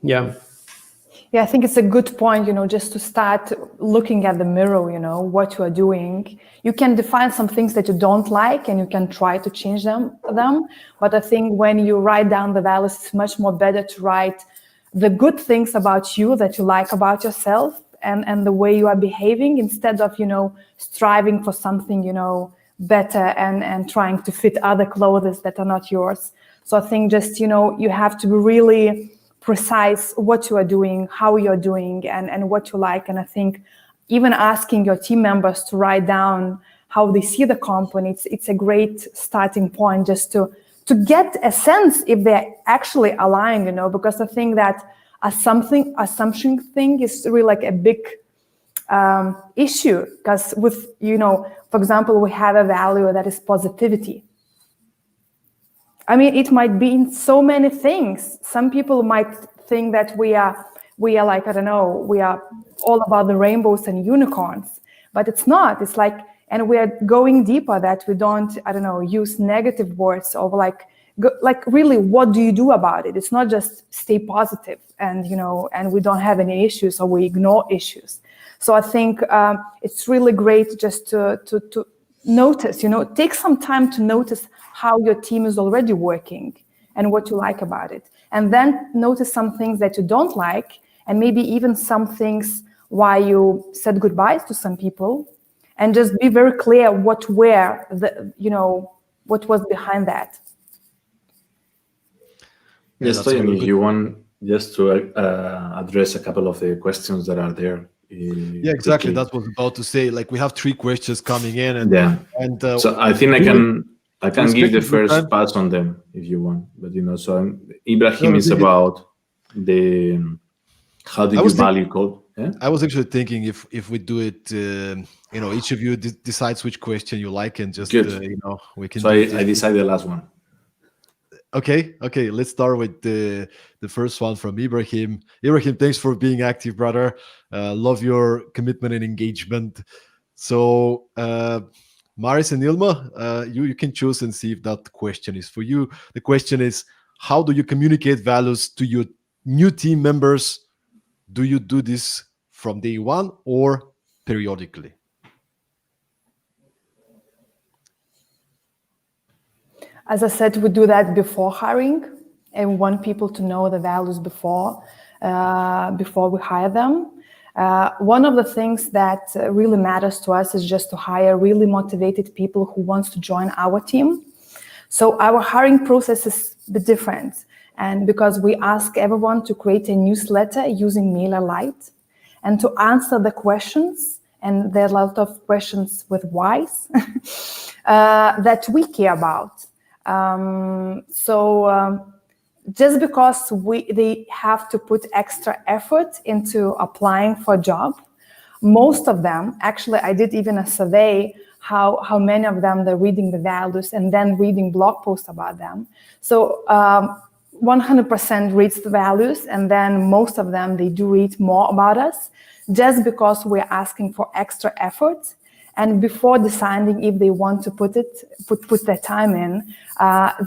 Yeah, I think it's a good point, just to start looking at the mirror, what you are doing. You can define some things that you don't like and you can try to change them. But I think when you write down the values, it's much more better to write the good things about you that you like about yourself and the way you are behaving instead of, striving for something, better and trying to fit other clothes that are not yours. So I think just, you have to be really precise what you are doing, how you're doing and what you like. And I think even asking your team members to write down how they see the company, it's a great starting point just to get a sense if they're actually aligned, because I think that assumption thing is really like a big issue, because with, for example, we have a value that is positivity. I mean, it might be in so many things. Some people might think that we are like, I don't know, we are all about the rainbows and unicorns, but it's not. It's like, and we are going deeper that we don't, I don't know, use negative words or like really, what do you do about it? It's not just stay positive and, and we don't have any issues or we ignore issues. So I think it's really great just to notice, take some time to notice how your team is already working and what you like about it. And then notice some things that you don't like and maybe even some things why you said goodbyes to some people, and just be very clear what was behind that. Yes, Stoyan, if you want just to address a couple of the questions that are there. Yeah, exactly. That was about to say, like, we have 3 questions coming in, and so I think I can I can give the first pass on them if you want, but so Ibrahim is about the how do you value code. Yeah? I was actually thinking if we do it, each of you decides which question you like, and just we can. So I decided the last one. Okay. Let's start with the first one from Ibrahim. Ibrahim, thanks for being active, brother. Love your commitment and engagement. So, Maris and Ilma, you can choose and see if that question is for you. The question is, how do you communicate values to your new team members? Do you do this from day one or periodically? As I said, we do that before hiring, and we want people to know the values before we hire them. One of the things that really matters to us is just to hire really motivated people who wants to join our team. So our hiring process is a bit different. And because we ask everyone to create a newsletter using MailerLite and to answer the questions, and there are a lot of questions with whys that we care about. Just because they have to put extra effort into applying for a job, most of them, actually I did even a survey how many of them they're reading the values and then reading blog posts about them. So 100% reads the values, and then most of them, they do read more about us just because we're asking for extra effort. And before deciding if they want to put their time in,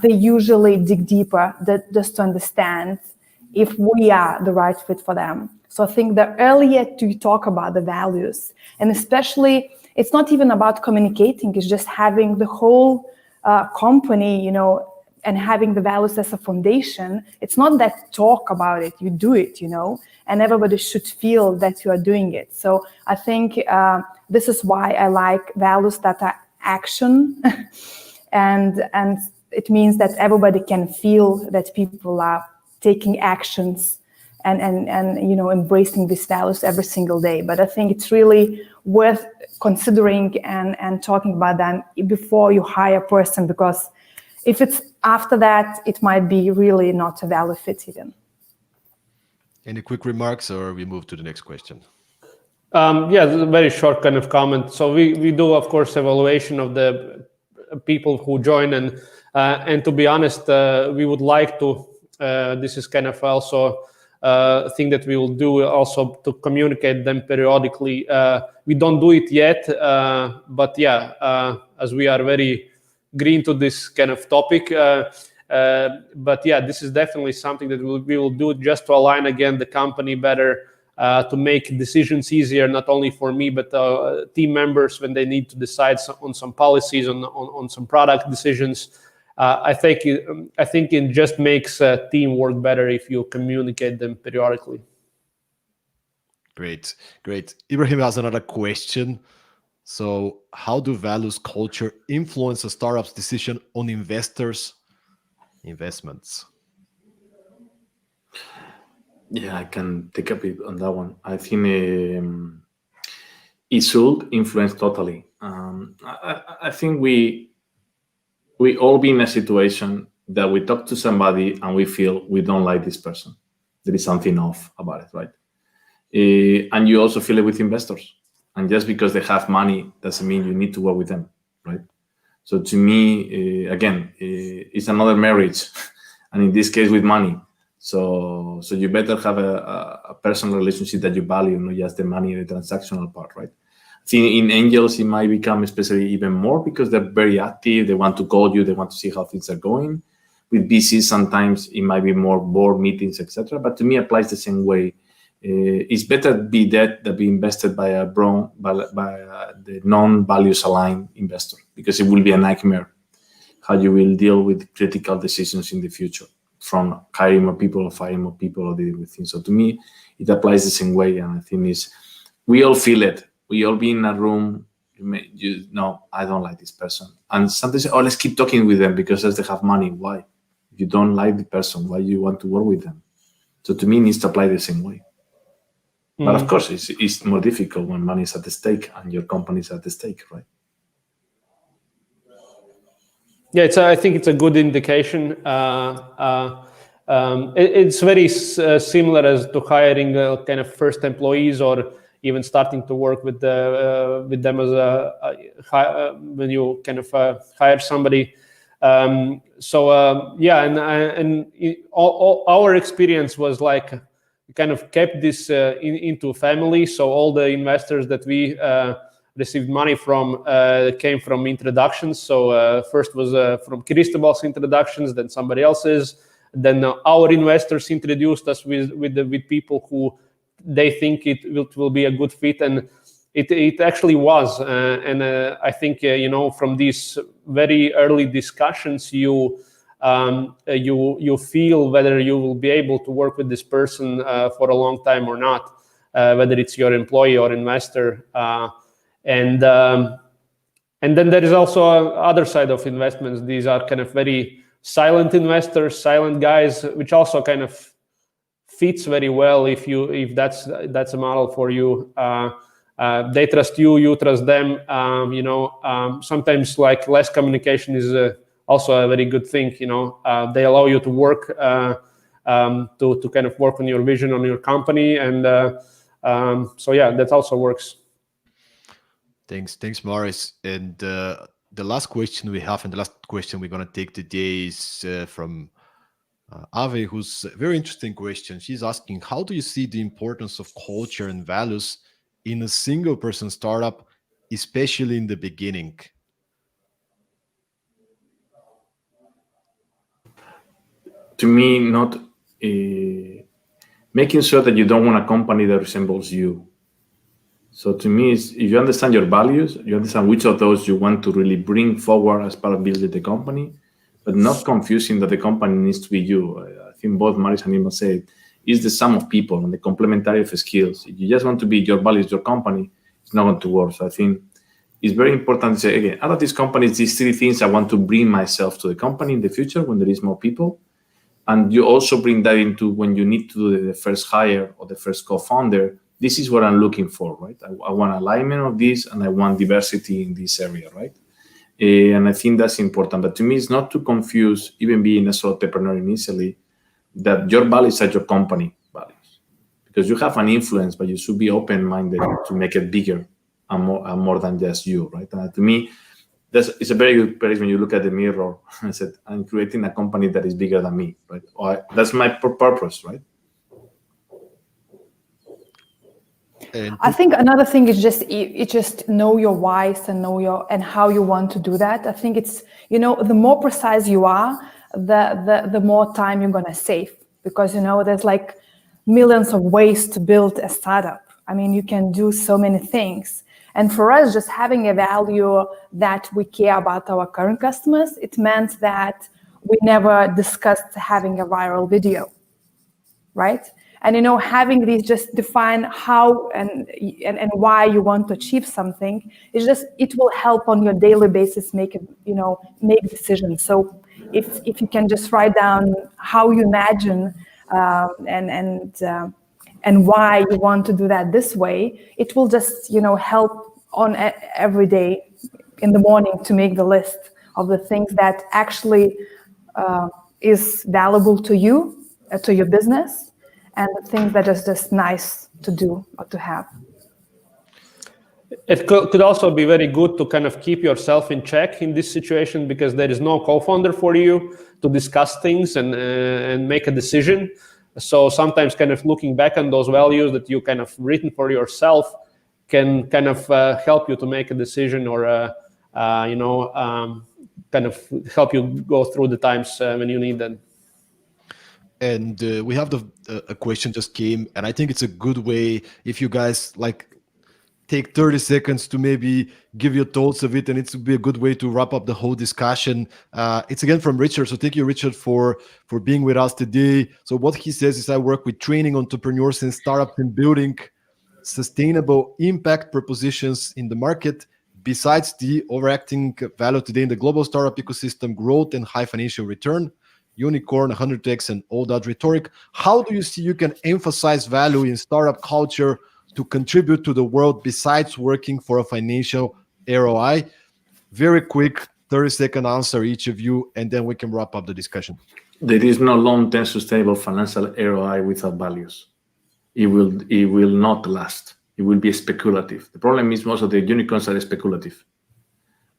they usually dig deeper just to understand if we are the right fit for them. So I think the earlier you talk about the values, and especially, it's not even about communicating, it's just having the whole company, and having the values as a foundation. It's not that talk about it, you do it, and everybody should feel that you are doing it. So I think this is why I like values that are action, and it means that everybody can feel that people are taking actions and embracing these values every single day. But I think it's really worth considering and talking about them before you hire a person, because if it's after that, it might be really not a value fit even. Any quick remarks, or we move to the next question? Yeah, a very short kind of comment. So we do, of course, evaluation of the people who join, and to be honest, we would like to. This is kind of also a thing that we will do also to communicate them periodically. We don't do it yet, but yeah, as we are very green to this kind of topic. But yeah, this is definitely something that we will do just to align again the company better, to make decisions easier, not only for me, but team members when they need to decide on some policies, on some product decisions. I think it just makes team work better if you communicate them periodically. Great. Ibrahim has another question. So how do values culture influence a startup's decision on investments? Yeah, I can take a bit on that one. I think it should influence totally. I think we all be in a situation that we talk to somebody and we feel we don't like this person. There is something off about it, right? And you also feel it with investors. And just because they have money doesn't mean you need to work with them, right? So to me, again, it's another marriage, and in this case with money. So you better have a personal relationship that you value, not just the money and the transactional part, right? I think in angels, it might become especially even more because they're very active. They want to call you. They want to see how things are going. With VCs, sometimes it might be more board meetings, etc. But to me, it applies the same way. It's better be that than be invested by the non-values aligned investor, because it will be a nightmare how you will deal with critical decisions in the future, from hiring more people or firing more people or dealing with things. So to me, it applies the same way, and I think we all feel it. We all be in a room. I don't like this person, and sometimes let's keep talking with them because they have money. Why? If you don't like the person, why you want to work with them? So to me, it needs to apply the same way. But of course, it's more difficult when money is at the stake and your company is at the stake, right? Yeah, I think it's a good indication. It's very similar as to hiring kind of first employees, or even starting to work with them as when you kind of hire somebody. All our experience was like we kind of kept this into family. So all the investors that we received money from came from introductions. So first was from Cristobal's introductions, then somebody else's. Then our investors introduced us with people who they think it will be a good fit, and it actually was. I think from these very early discussions, you feel whether you will be able to work with this person for a long time or not, whether it's your employee or investor. And then there is also other side of investments. These are kind of very silent investors, silent guys, which also kind of fits very well if that's a model for you. They trust you, you trust them. Sometimes like less communication is also a very good thing. They allow you to work to kind of work on your vision, on your company, and that also works. Thanks, Maris. And the last question we have, and the last question we're going to take today is from Ave, who's a very interesting question. She's asking, how do you see the importance of culture and values in a single person startup, especially in the beginning? To me, not making sure that you don't want a company that resembles you. So to me, if you understand your values, you understand which of those you want to really bring forward as part of building the company, but not confusing that the company needs to be you. I think both Maris and Ilma said, is the sum of people and the complementary of skills. If you just want to be your values, your company, it's not going to work. So I think it's very important to say, again, out of these companies, these three things I want to bring myself to the company in the future when there is more people. And you also bring that into when you need to do the first hire or the first co-founder. This is what I'm looking for, right? I want alignment of this, and I want diversity in this area, right? And I think that's important. But to me, it's not to confuse, even being a solo entrepreneur initially, that your values are your company values. Because you have an influence, but you should be open-minded to make it bigger and more than just you, right? And to me, it's a very good place when you look at the mirror and said, I'm creating a company that is bigger than me, right? That's my purpose, right? I think another thing is just know your whys and and how you want to do that. I think it's, the more precise you are, the more time you're going to save, because, there's like millions of ways to build a startup. I mean, you can do so many things. And for us, just having a value that we care about our current customers, it meant that we never discussed having a viral video, right? And, having these just define how and why you want to achieve something, it will help on your daily basis make decisions. So if you can just write down how you imagine and why you want to do that this way, it will just, help on every day in the morning to make the list of the things that actually is valuable to you, to your business, and the things that is just nice to do or to have. It could also be very good to kind of keep yourself in check in this situation, because there is no co-founder for you to discuss things and make a decision. So sometimes kind of looking back on those values that you kind of written for yourself can kind of help you to make a decision, or kind of help you go through the times when you need them. And we have a question just came, and I think it's a good way if you guys take 30 seconds to maybe give your thoughts of it, and it would be a good way to wrap up the whole discussion. It's again from Richard. So thank you, Richard, for being with us today. So what he says is, I work with training entrepreneurs and startups in building sustainable impact propositions in the market. Besides the overacting value today in the global startup ecosystem, growth and high financial return, unicorn, 100x, and all that rhetoric, how do you see you can emphasize value in startup culture to contribute to the world besides working for a financial ROI? Very quick, 30-second answer each of you, and then we can wrap up the discussion. There is no long-term sustainable financial ROI without values. It will not last. It will be speculative. The problem is most of the unicorns are speculative,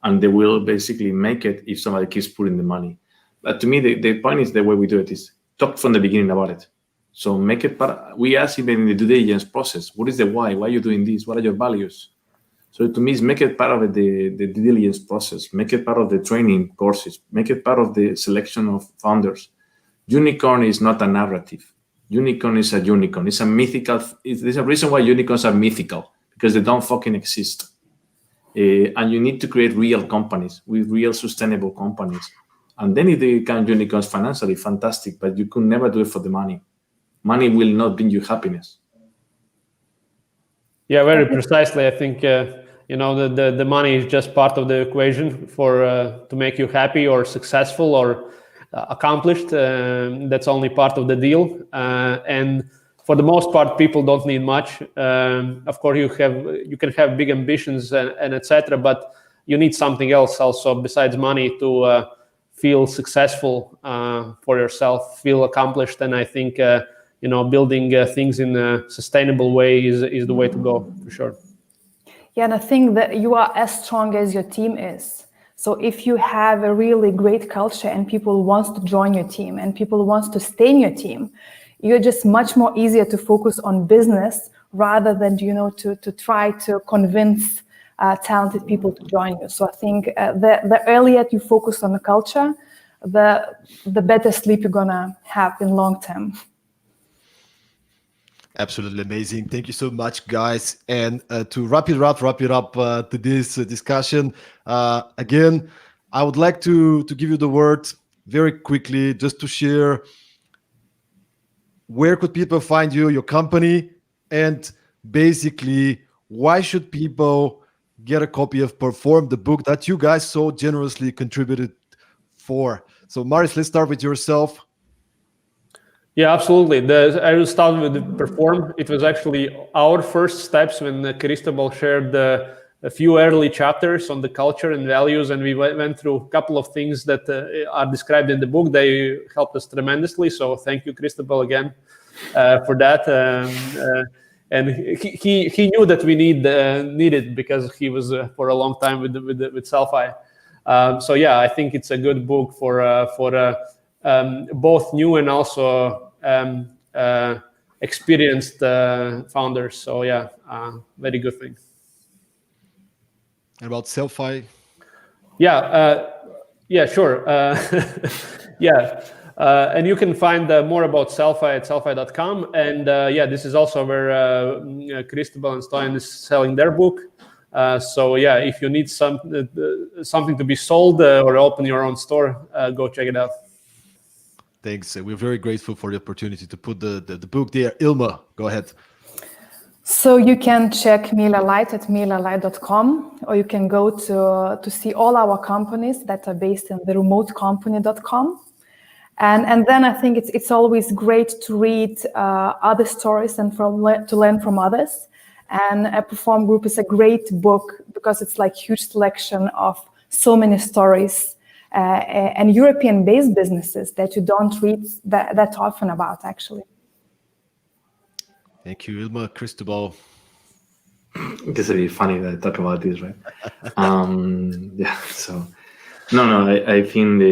and they will basically make it if somebody keeps putting the money. But to me, the point is the way we do it is talk from the beginning about it. So make it part. We ask even in the due diligence process, what is the why? Why are you doing this? What are your values? So to me, it's make it part of the due diligence process. Make it part of the training courses. Make it part of the selection of founders. Unicorn is not a narrative. Unicorn is a unicorn. It's a mythical. There's a reason why unicorns are mythical, because they don't fucking exist. And you need to create real companies with real sustainable companies. And then if they become unicorns financially, fantastic, but you could never do it for the money. Money will not bring you happiness. Yeah, very precisely. I think the money is just part of the equation for to make you happy or successful or accomplished. That's only part of the deal. And for the most part, people don't need much. Of course, you can have big ambitions and etc. But you need something else also besides money to feel successful for yourself, feel accomplished. And I think building things in a sustainable way is the way to go, for sure. Yeah, and I think that you are as strong as your team is. So if you have a really great culture and people want to join your team and people want to stay in your team, you're just much more easier to focus on business rather than to try to convince talented people to join you. So I think the earlier you focus on the culture, the better sleep you're gonna have in long term. Absolutely amazing. Thank you so much, guys. And to wrap it up to this discussion, again, I would like to give you the word very quickly, just to share where could people find you, your company, and basically why should people get a copy of Perform, the book that you guys so generously contributed for. So Marius, let's start with yourself. Yeah, absolutely. I will start with the Perform. It was actually our first steps when Cristobal shared a few early chapters on the culture and values, and we went through a couple of things that are described in the book. They helped us tremendously. So thank you, Cristobal, again for that. And he knew that we needed because he was for a long time with Sellfy. So yeah, I think it's a good book for both new and also experienced founders. So yeah, very good thing. And about Sellfy? Yeah, sure. Yeah. And you can find more about Sellfy at 𝗣𝗨𝗥𝗣𝗦.com. And yeah, this is also where Cristobal and Stoyan is selling their book. So yeah, if you need something to be sold or open your own store, go check it out. Thanks. We're very grateful for the opportunity to put the book there. Ilma, go ahead. So you can check MailerLite at MailerLite.com, or you can go to see all our companies that are based in the remotecompany.com. And then I think it's always great to read other stories and to learn from others. And a Perform Group is a great book because it's like huge selection of so many stories and European-based businesses that you don't read that often about, actually. Thank you, Ilma. Cristobal. It's really funny that I talk about this, right? Yeah. So, no. I think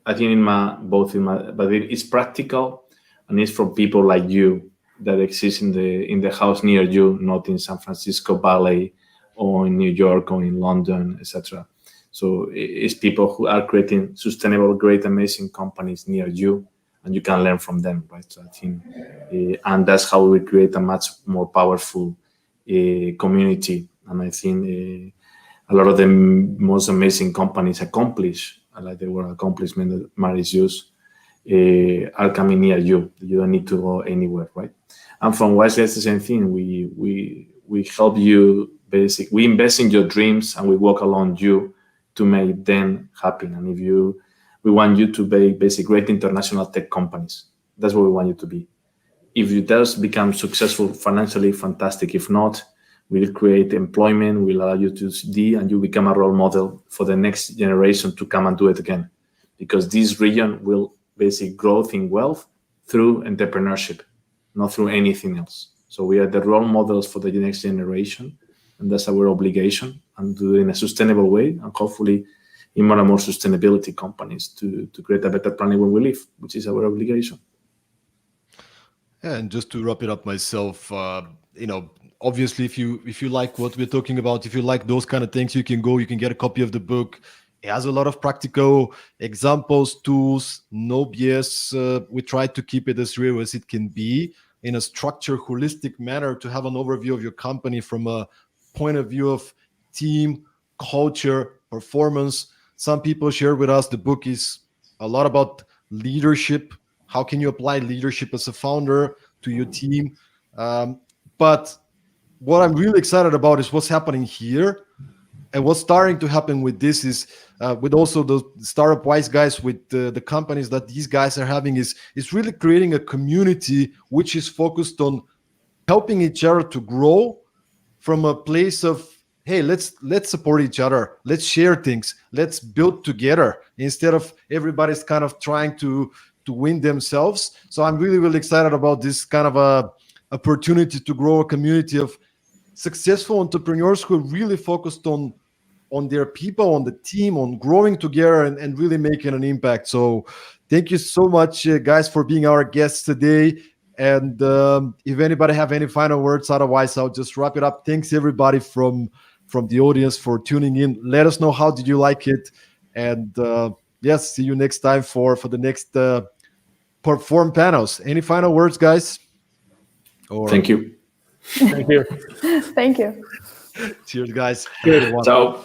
Ilma, but it's practical and it's from people like you that exist in the house near you, not in San Francisco Valley or in New York or in London, etc. So it's people who are creating sustainable, great, amazing companies near you, and you can learn from them, right? So I think, and that's how we create a much more powerful community. And I think a lot of the most amazing companies accomplish, I like the word accomplishment that Marius used, are coming near you. You don't need to go anywhere, right? And from Wisely, it's the same thing. We help you we invest in your dreams and we walk along you to make them happen. And we want you to be basically great international tech companies. That's what we want you to be. If you does become successful financially, fantastic. If not, will create employment, will allow you to see, and you become a role model for the next generation to come and do it again. Because this region will basically growth in wealth through entrepreneurship, not through anything else. So we are the role models for the next generation, and that's our obligation, and do it in a sustainable way, and hopefully in more and more sustainability companies to create a better planet where we live, which is our obligation. And just to wrap it up myself, obviously, if you like what we're talking about, if you like those kind of things, you can get a copy of the book. It has a lot of practical examples, tools, no BS. We try to keep it as real as it can be in a structured, holistic manner to have an overview of your company from a point of view of team, culture, performance. Some people share with us the book is a lot about leadership. How can you apply leadership as a founder to your team? But what I'm really excited about is what's happening here. And what's starting to happen with this is with also the startup wise guys, with the companies that these guys are having is really creating a community which is focused on helping each other to grow from a place of, hey, let's support each other, let's share things, let's build together, instead of everybody's kind of trying to win themselves. So I'm really, really excited about this kind of a opportunity to grow a community of successful entrepreneurs who are really focused on their people, on the team, on growing together and really making an impact. So thank you so much, guys, for being our guests today. And if anybody have any final words, otherwise I'll just wrap it up. Thanks everybody from the audience for tuning in. Let us know how did you like it. And yes, see you next time for the next Perform panels. Any final words, guys? Thank you. Thank you. Thank you. Cheers, guys. Ciao.